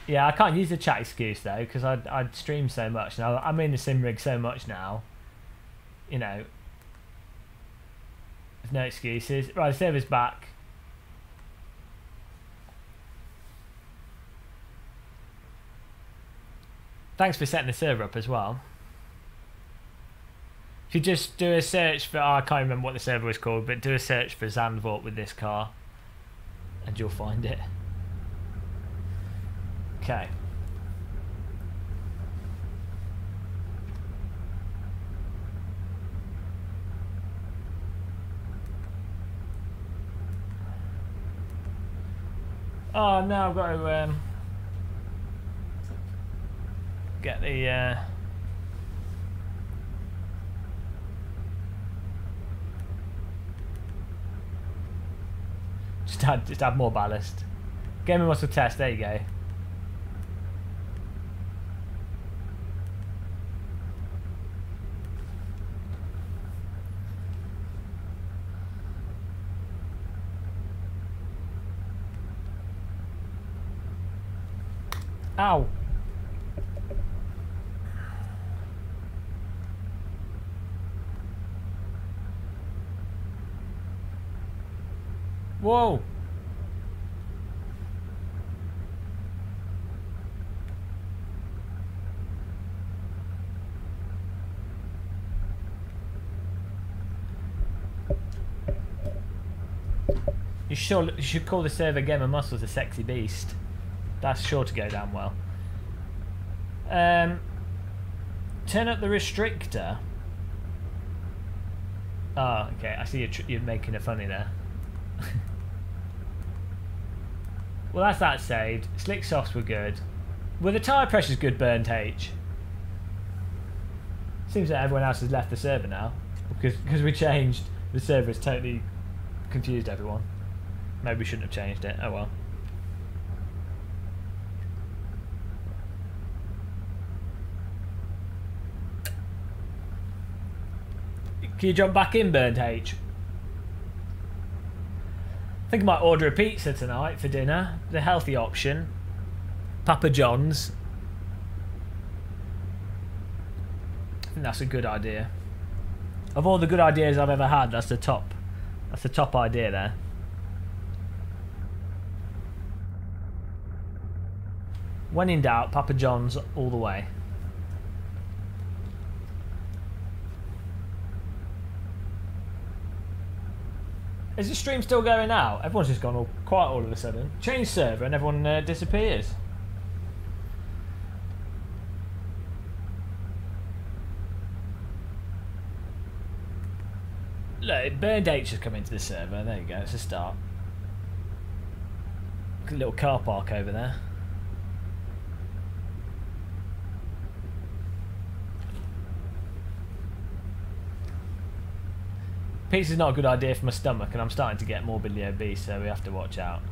Yeah, I can't use the chat excuse though because I'd stream so much now. I'm in the Simrig so much now. You know, there's no excuses. Right, the server's back. Thanks for setting the server up as well. If you just do a search for, I can't remember what the server was called, but do a search for Zandvoort with this car and you'll find it. Okay. Oh no, I've got to get the just add more ballast. Game and muscle test, there you go. Ow. Whoa. You should call the server Game of Muscles a sexy beast. That's sure to go down well. Turn up the restrictor. Oh, okay. I see you're making a funny there. Well, that's that saved. Slick softs were good. Were the tyre pressures good, Burnt H? Seems that everyone else has left the server now. Because we changed. The server has totally confused everyone. Maybe we shouldn't have changed it. Oh well. Can you jump back in, Burnt H? I think I might order a pizza tonight for dinner. The healthy option. Papa John's. I think that's a good idea. Of all the good ideas I've ever had, that's the top. That's the top idea there. When in doubt, Papa John's all the way. Is the stream still going out? Everyone's just gone all quiet all of a sudden. Change server and everyone disappears. Look, Burnt H has come into the server. There you go, it's a start. A little car park over there. Pizza's not a good idea for my stomach, and I'm starting to get morbidly obese, so we have to watch out.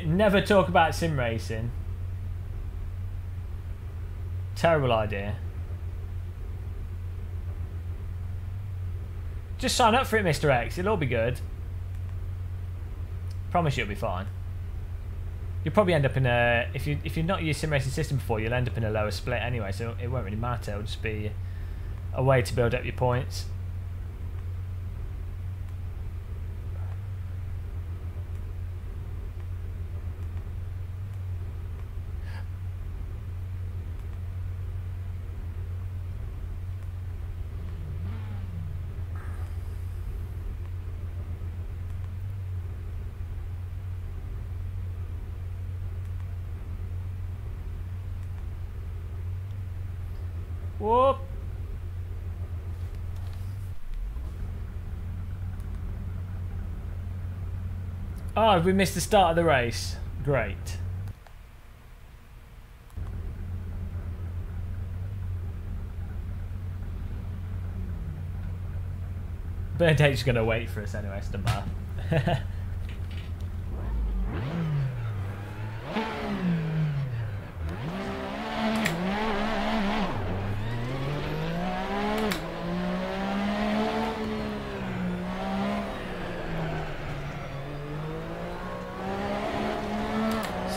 Never talk about sim racing. Terrible idea. Just sign up for it, Mr. X. It'll all be good. Promise you'll be fine. You'll probably end up in a... If you've not used sim racing system before, you'll end up in a lower split anyway, so it won't really matter. It'll just be a way to build up your points. Whoop. Oh, we missed the start of the race. Great. Burnt H is going to wait for us anyway, so it doesn't matter.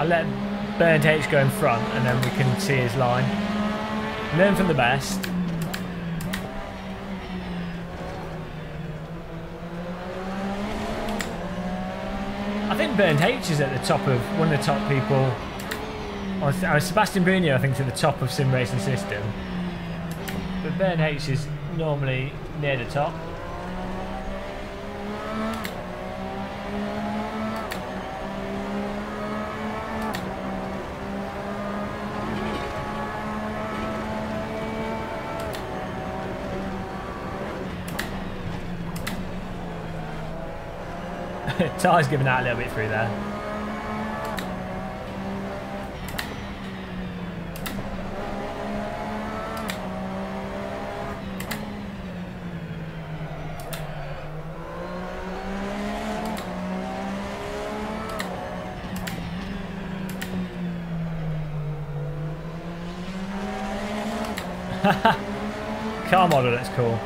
I'll let Burnt H go in front and then we can see his line. Learn from the best. I think Burnt H is at the top of one of the top people. Sebastian Bruno, I think, is at the top of Sim Racing System. But Burnt H is normally near the top. Ty's giving out a little bit through there. Car model, that's cool.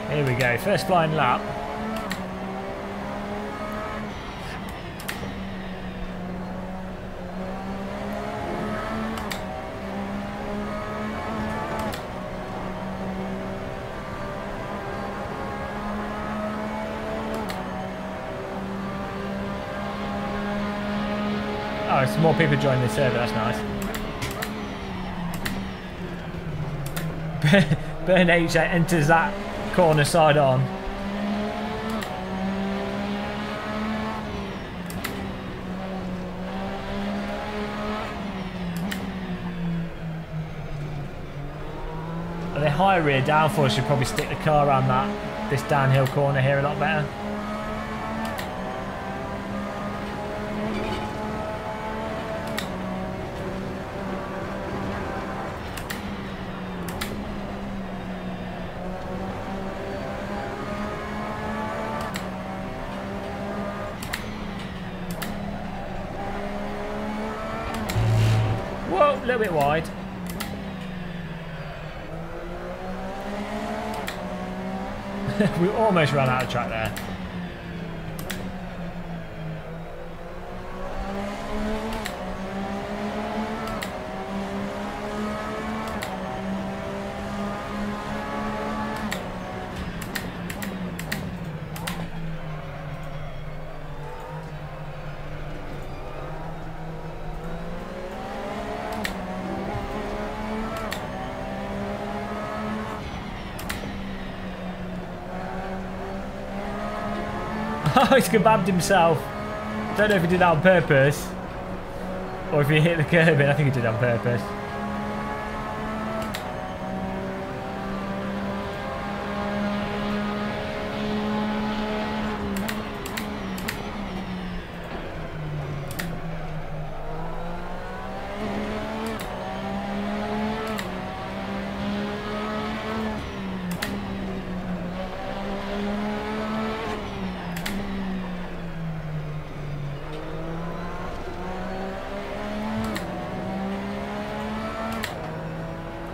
Here we go, first flying lap. Oh, some more people joining the server, that's nice. Burn H enters that corner side on. The high rear downforce should probably stick the car around this downhill corner here a lot better. Whoa, a little bit wide. We almost ran out of track there. Oh, he's kebabbed himself. Don't know if he did that on purpose or if he hit the curb in. I think he did it on purpose.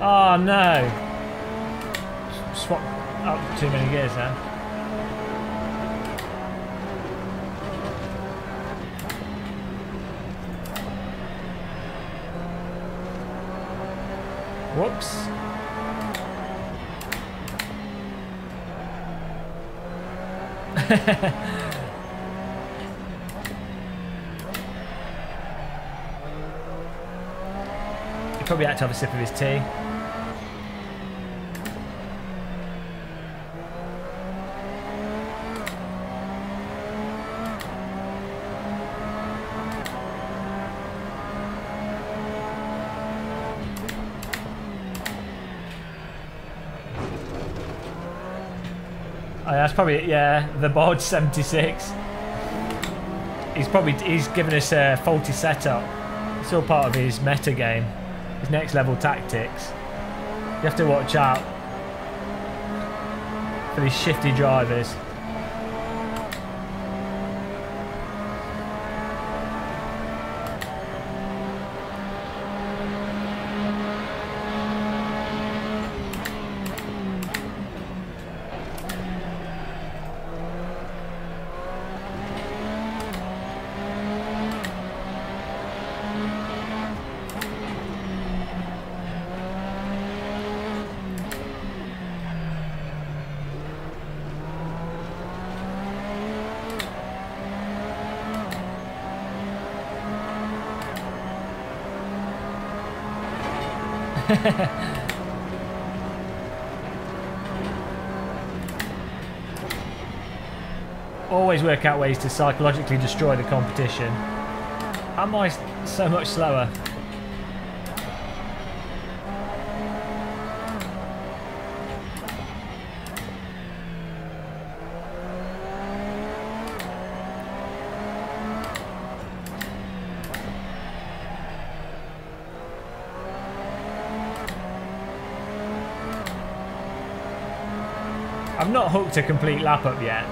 Oh no! Swap up too many gears now. Whoops. He probably had to have a sip of his tea. Oh, that's probably, yeah, the board 76. He's given us a faulty setup. It's all part of his meta game, his next level tactics. You have to watch out for these shifty drivers. Always work out ways to psychologically destroy the competition. How am I so much slower? I've not hooked a complete lap up yet.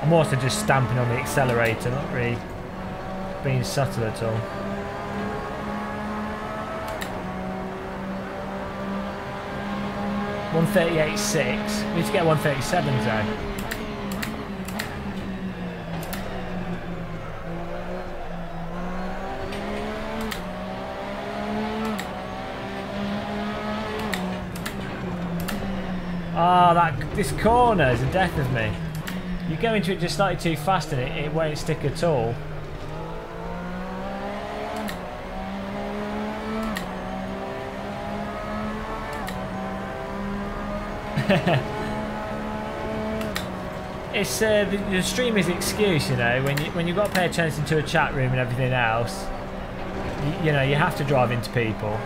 I'm also just stamping on the accelerator, not really being subtle at all. .138.6. We need to get 137 though. Ah, this corner is the death of me. You go into it just slightly too fast and it won't stick at all. It's the streamer's excuse, you know, when you've got to pay attention to a chat room and everything else. You know, you have to drive into people.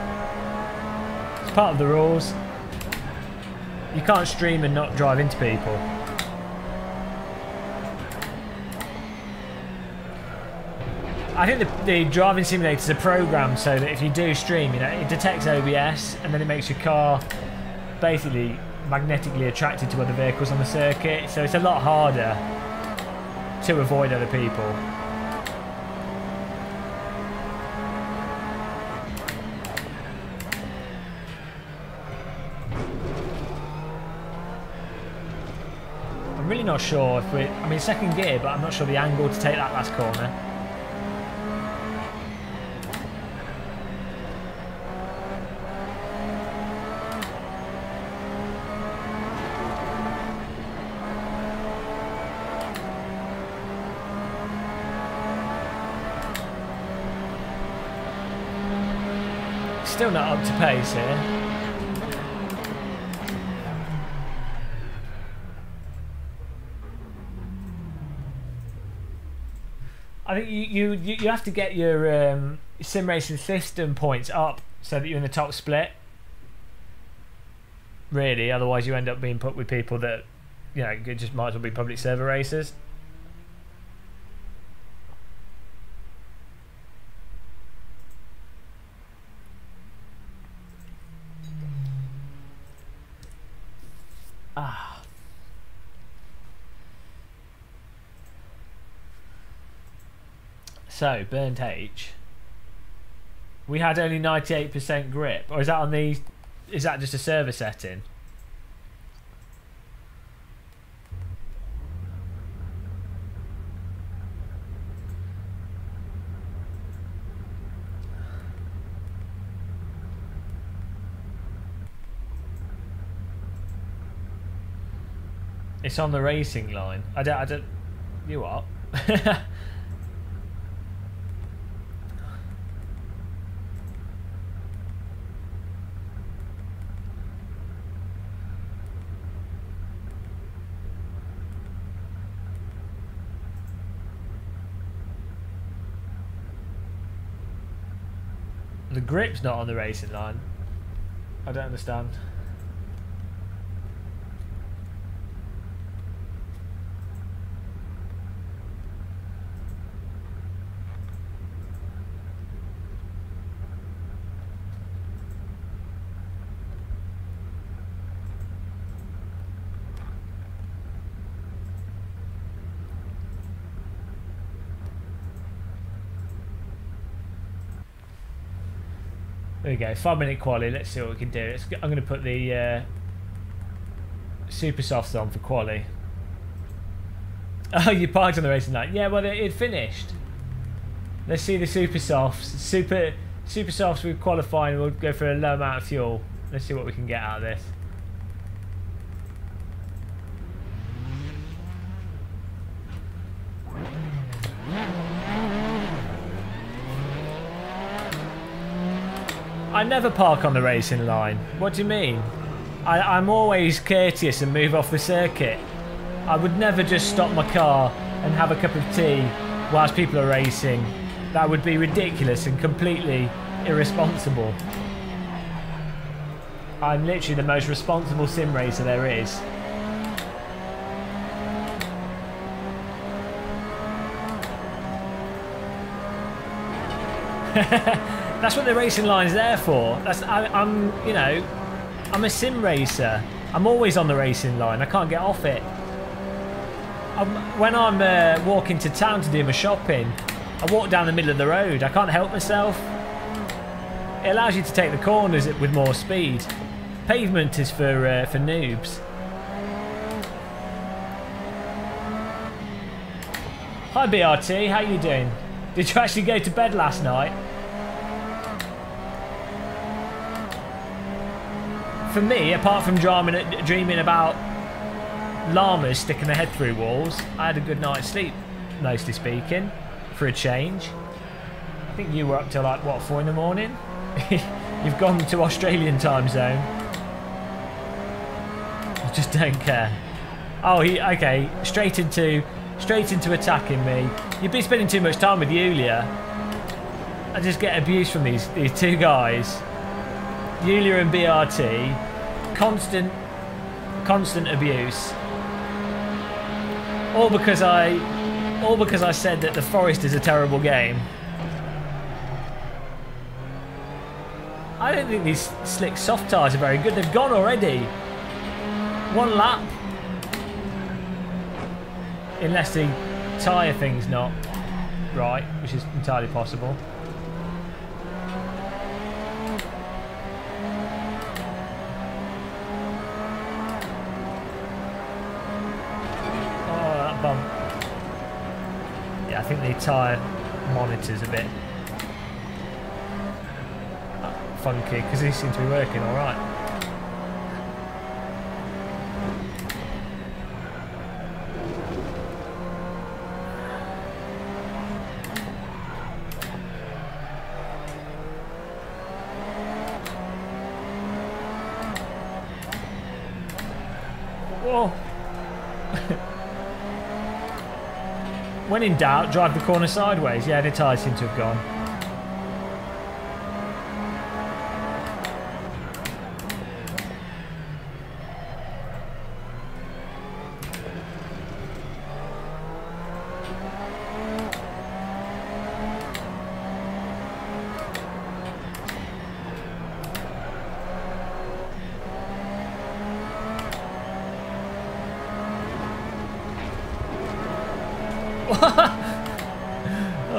It's part of the rules. You can't stream and not drive into people. I think the driving simulators are programmed so that if you do stream, you know, it detects OBS and then it makes your car basically magnetically attracted to other vehicles on the circuit, so it's a lot harder to avoid other people. I'm really not sure if we're... I mean, second gear, but I'm not sure the angle to take that last corner. Still not up to pace here. I think you have to get your sim racing system points up so that you're in the top split. Really, otherwise you end up being put with people that, you know, just might as well be public server racers. Ah. So, burnt H. We had only 98% grip. Or is that on the... Is that just a server setting? It's on the racing line. I don't. You what? The grip's not on the racing line. I don't understand. There we go, 5-minute quali, let's see what we can do. I'm going to put the super softs on for quali. Oh, you parked on the racing line. Yeah, well, it finished. Let's see the super softs. Super softs with qualifying. We'll go for a low amount of fuel. Let's see what we can get out of this. I never park on the racing line. What do you mean? I'm always courteous and move off the circuit. I would never just stop my car and have a cup of tea whilst people are racing. That would be ridiculous and completely irresponsible. I'm literally the most responsible sim racer there is. That's what the racing line's there for. I'm a sim racer. I'm always on the racing line. I can't get off it. When I'm walking to town to do my shopping, I walk down the middle of the road. I can't help myself. It allows you to take the corners with more speed. Pavement is for noobs. Hi BRT, how you doing? Did you actually go to bed last night? For me, apart from dreaming about llamas sticking their head through walls, I had a good night's sleep, mostly speaking, for a change. I think you were up till like, what, 4 in the morning? You've gone to Australian time zone. I just don't care. Oh, okay, straight into attacking me. You'd be spending too much time with Yulia. I just get abuse from these two guys. Yulia and BRT. Constant abuse. All because I said that the Forest is a terrible game. I don't think these slick soft tyres are very good. They've gone already. 1 lap. Unless the tyre thing's not right, which is entirely possible. Oh, that bump. Yeah, I think the tyre monitor's a bit funky because these seem to be working alright. Whoa. When in doubt, drive the corner sideways. Yeah, the tyres seem to have gone.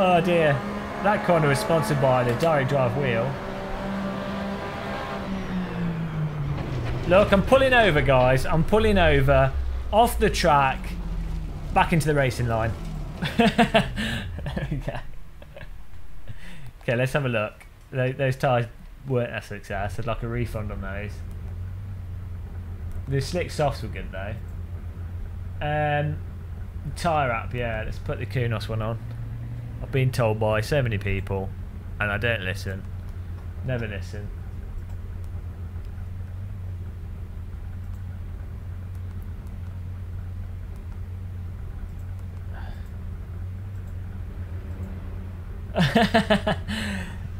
Oh dear, that corner was sponsored by the direct drive wheel. Look, I'm pulling over, guys. I'm pulling over off the track back into the racing line. Okay. Okay, let's have a look. Those tyres weren't a success. I'd like a refund on those. The slick softs were good though. Tyre app, yeah, let's put the Kunos one on. I've been told by so many people and I don't listen. Never listen.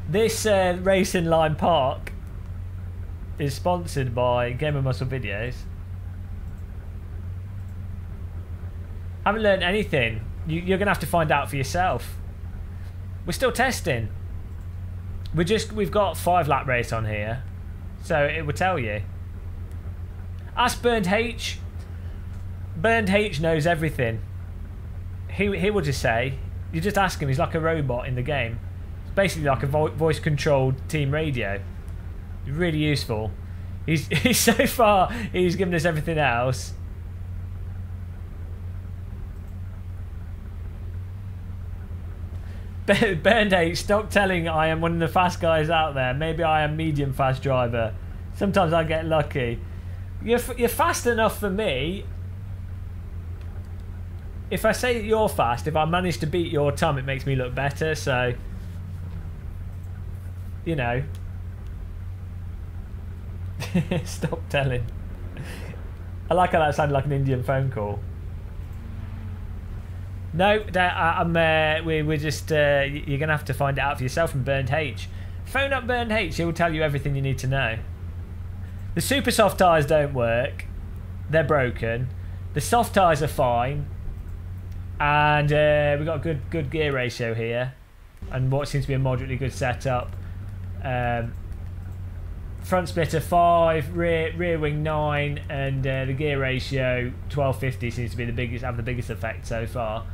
This Racing Line Park is sponsored by Game of Muscle Videos. Haven't learned anything. You're gonna have to find out for yourself. We're still testing. We've got 5 lap race on here, so it will tell you. Ask Burned H. Burned H knows everything. He will just say. You just ask him. He's like a robot in the game. It's basically like a voice controlled team radio. It's really useful. He's so far he's given us everything else. Burned H, stop telling I am one of the fast guys out there. Maybe I am medium fast driver. Sometimes I get lucky. You're fast enough for me. If I say that you're fast, if I manage to beat your time, it makes me look better. So, you know. Stop telling. I like how that sounded like an Indian phone call. No, we're just. You're gonna have to find it out for yourself from Burned H. Phone up Burned H. He'll tell you everything you need to know. The super soft tyres don't work. They're broken. The soft tyres are fine, and we've got a good gear ratio here, and what seems to be a moderately good setup. Front splitter 5, rear wing 9, and the gear ratio 1250 seems to be the biggest effect so far.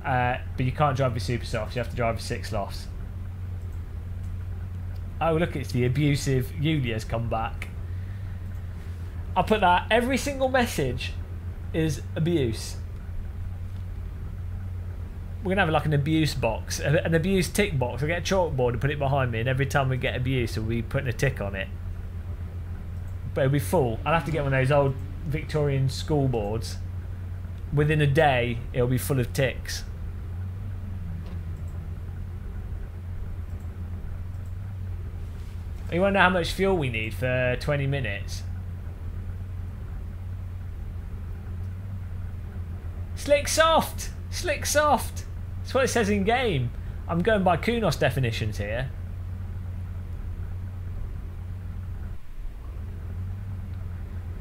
But you can't drive with super softs, you have to drive with 6 lofts. Oh look, it's the abusive Yulia's come back. I'll put that, every single message is abuse. We're going to have like an abuse box, an abuse tick box. I'll get a chalkboard and put it behind me, and every time we get abuse we'll be putting a tick on it. But it'll be full. I'll have to get one of those old Victorian school boards. Within a day it'll be full of ticks. You want to know how much fuel we need for 20 minutes? Slick soft! Slick soft! That's what it says in game. I'm going by Kunos definitions here.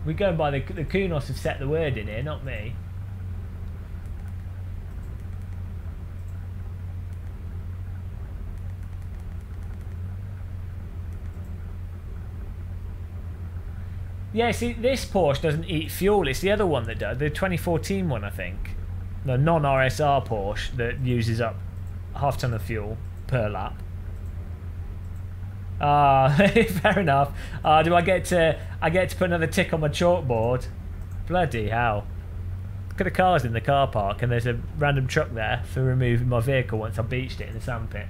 We're going by the Kunos have set the word in here, not me. Yeah, see, this Porsche doesn't eat fuel. It's the other one that does. The 2014 one, I think. The non-RSR Porsche that uses up half ton of fuel per lap. Fair enough. Do I get to put another tick on my chalkboard? Bloody hell. Look at the cars in the car park, and there's a random truck there for removing my vehicle once I beached it in the sandpit.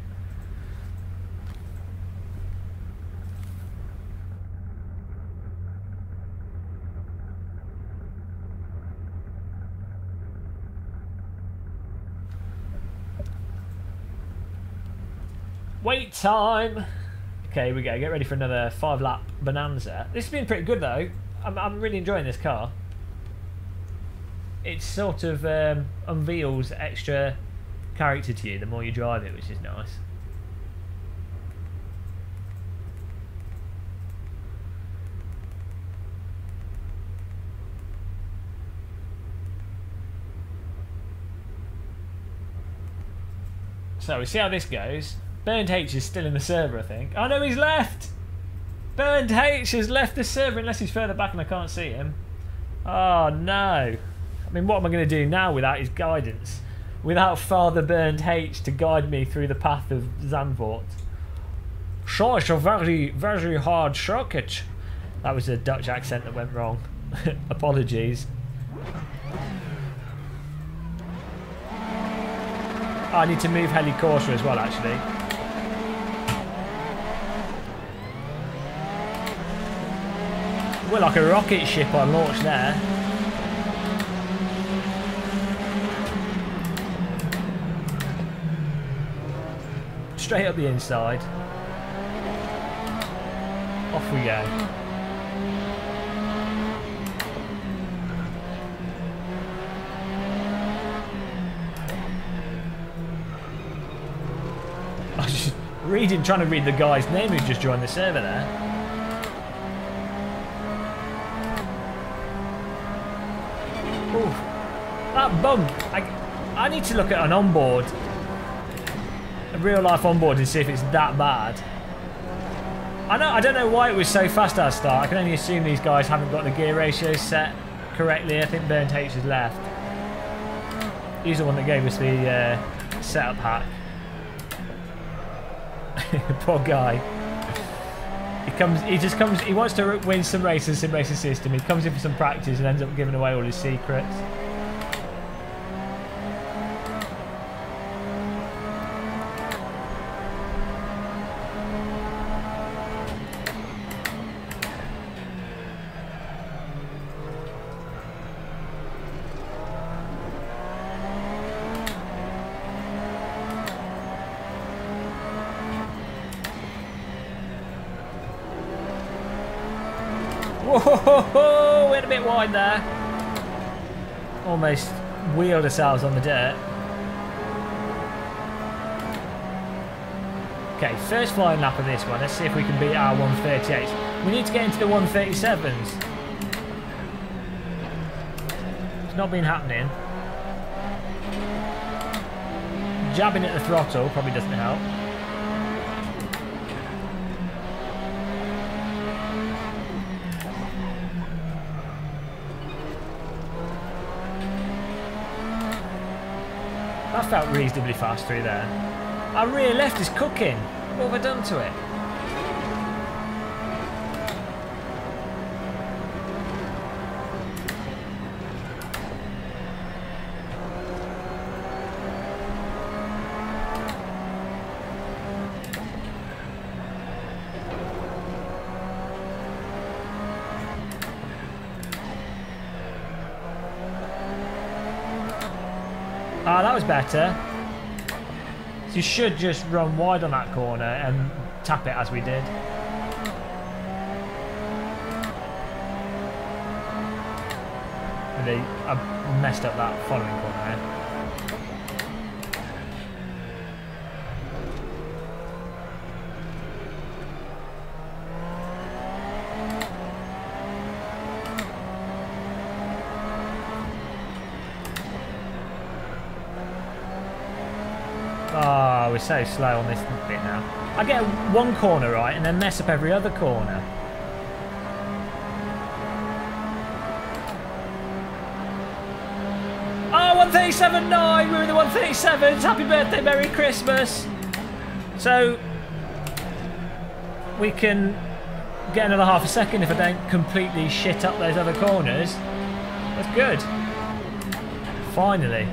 Wait time! Okay, here we go. Get ready for another 5-lap bonanza. This has been pretty good though. I'm really enjoying this car. It sort of unveils extra character to you the more you drive it, which is nice. So we see how this goes. Burned H is still in the server, I think. Oh no, he's left! Burned H has left the server unless he's further back and I can't see him. Oh no. I mean, what am I going to do now without his guidance? Without Father Burned H to guide me through the path of Zandvoort. So it's a very, very hard circuit. That was a Dutch accent that went wrong. Apologies. Oh, I need to move Heli Corsa as well, actually. We're like a rocket ship on launch there. Straight up the inside. Off we go. I was just trying to read the guy's name who's just joined the server there. Ooh, that bump. I need to look at an onboard, a real life onboard, and see if it's that bad. I don't know why it was so fast at the start. I can only assume these guys haven't got the gear ratios set correctly. I think Burned H has left. He's the one that gave us the setup hack. Poor guy. He wants to win some races, sim racing system. He comes in for some practice and ends up giving away all his secrets. Whoa, went a bit wide there. Almost wheeled ourselves on the dirt. Okay, first flying lap of this one. Let's see if we can beat our 138s. We need to get into the 137s. It's not been happening. Jabbing at the throttle probably doesn't help. That felt reasonably fast through there. Our rear left is cooking. What have I done to it? Ah, that was better. So you should just run wide on that corner and tap it as we did. Really, I messed up that following corner there. Oh, we're so slow on this bit now. I get one corner right and then mess up every other corner. Oh, 137.9! We're in the 137s! Happy birthday, Merry Christmas! So, we can get another half a second if I don't completely shit up those other corners. That's good. Finally.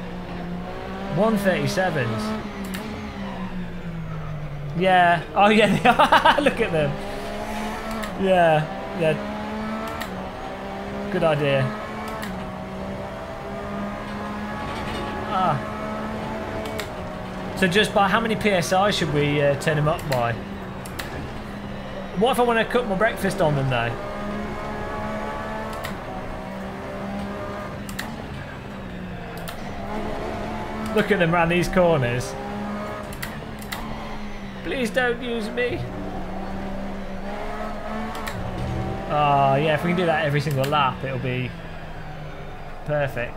137s. Yeah. Oh yeah, they are. Look at them. Yeah. Yeah. Good idea. Ah. So just by how many PSI should we turn them up by? What if I want to cook my breakfast on them though? Look at them around these corners. Please don't use me. Oh, yeah, if we can do that every single lap, it'll be perfect.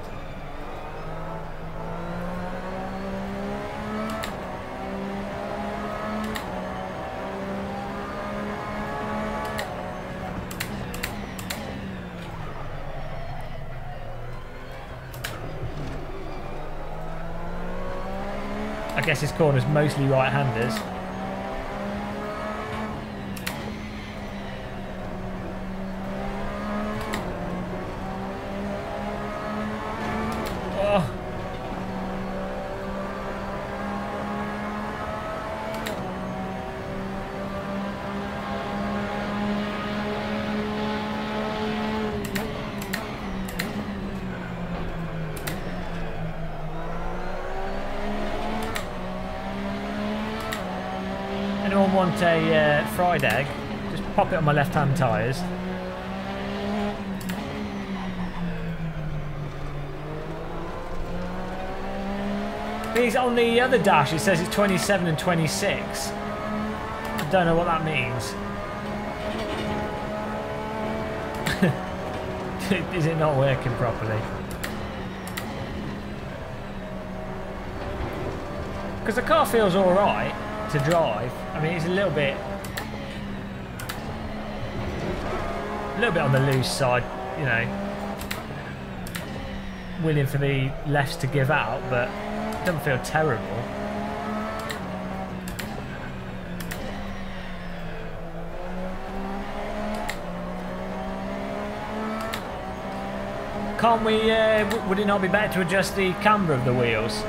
I guess this corner's mostly right-handers. Anyone want a fried egg? Just pop it on my left-hand tyres. These on the other dash, it says it's 27 and 26. I don't know what that means. Is it not working properly? Because the car feels alright to drive. I mean, it's a little bit on the loose side, you know, willing for the lefts to give out, but it doesn't feel terrible. Can't we, would it not be better to adjust the camber of the wheels?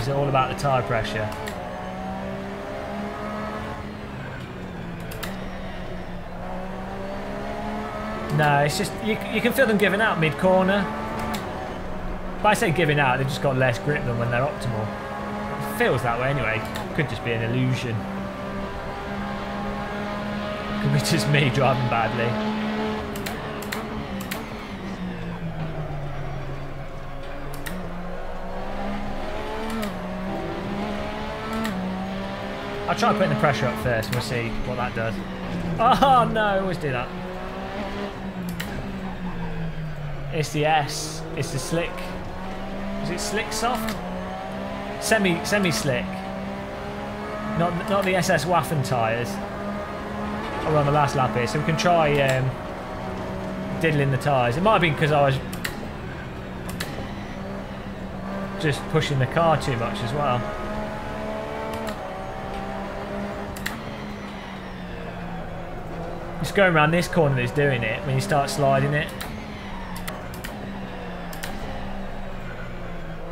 Is it all about the tyre pressure? No, it's just you can feel them giving out mid-corner. But I say giving out, they've just got less grip than when they're optimal. It feels that way anyway. Could just be an illusion. Could be just me driving badly. I'll try putting the pressure up first and we'll see what that does. Oh no, I always do that. It's the S. It's the slick. Is it slick soft? Semi-slick. Not the SS Waffen tyres. Oh, we're on the last lap here, so we can try diddling the tyres. It might have been because I was just pushing the car too much as well. Just going around this corner that's doing it when you start sliding it.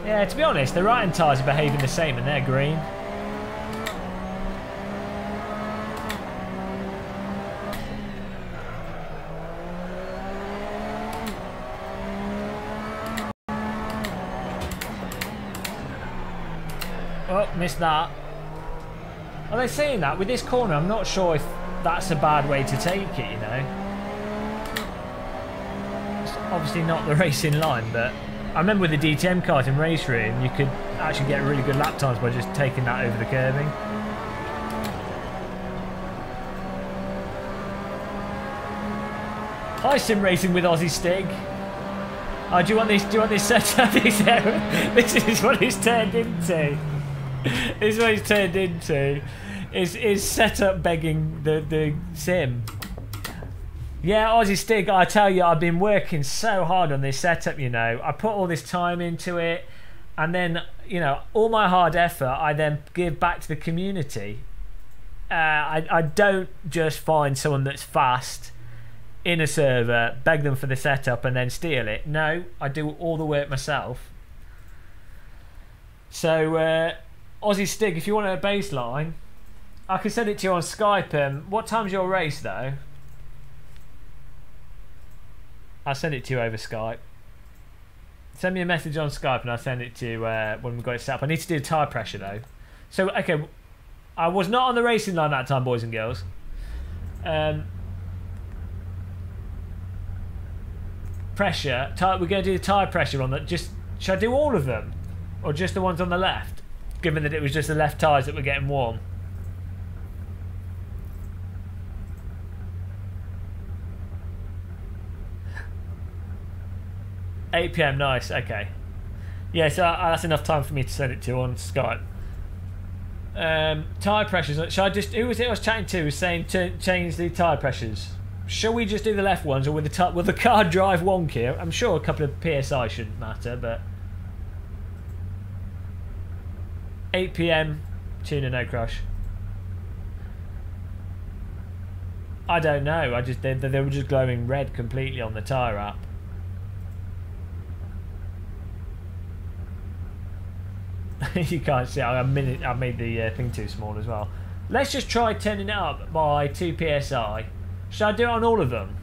Yeah, to be honest, the right-hand tyres are behaving the same and they're green. Oh, missed that. Are they saying that? With this corner, I'm not sure if that's a bad way to take it, you know. It's obviously not the racing line, but I remember with the DTM cars in Race Room, you could actually get really good lap times by just taking that over the curbing. Hi, Sim Racing with Aussie Stig. Oh, do you want this? Do you want this setup? This is what it's turned into. This is what it's turned into. Is setup begging the sim. Yeah, Aussie Stig, I tell you, I've been working so hard on this setup, you know. I put all this time into it, and then, you know, all my hard effort, I then give back to the community. I don't just find someone that's fast in a server, beg them for the setup, and then steal it. No, I do all the work myself. So, Aussie Stig, if you want a baseline, I can send it to you on Skype. What time's your race, though? I'll send it to you over Skype. Send me a message on Skype and I'll send it to you when we've got it set up. I need to do tyre pressure, though. So, okay, I was not on the racing line that time, boys and girls. Pressure. We're going to do the tyre pressure on that. Should I do all of them? Or just the ones on the left? Given that it was just the left tyres that were getting warm. $8 PM, nice, okay. Yeah, so that's enough time for me to send it to you on Skype. Tyre pressures, should I just, who was it I was chatting to, was saying to change the tyre pressures? Shall we just do the left ones, or will the car drive wonky? I'm sure a couple of PSI shouldn't matter, but 8 PM, tuner, no crush. I don't know, they were just glowing red completely on the tyre app. You can't see. I've made the thing too small as well. Let's just try turning it up by 2 PSI. Should I do it on all of them?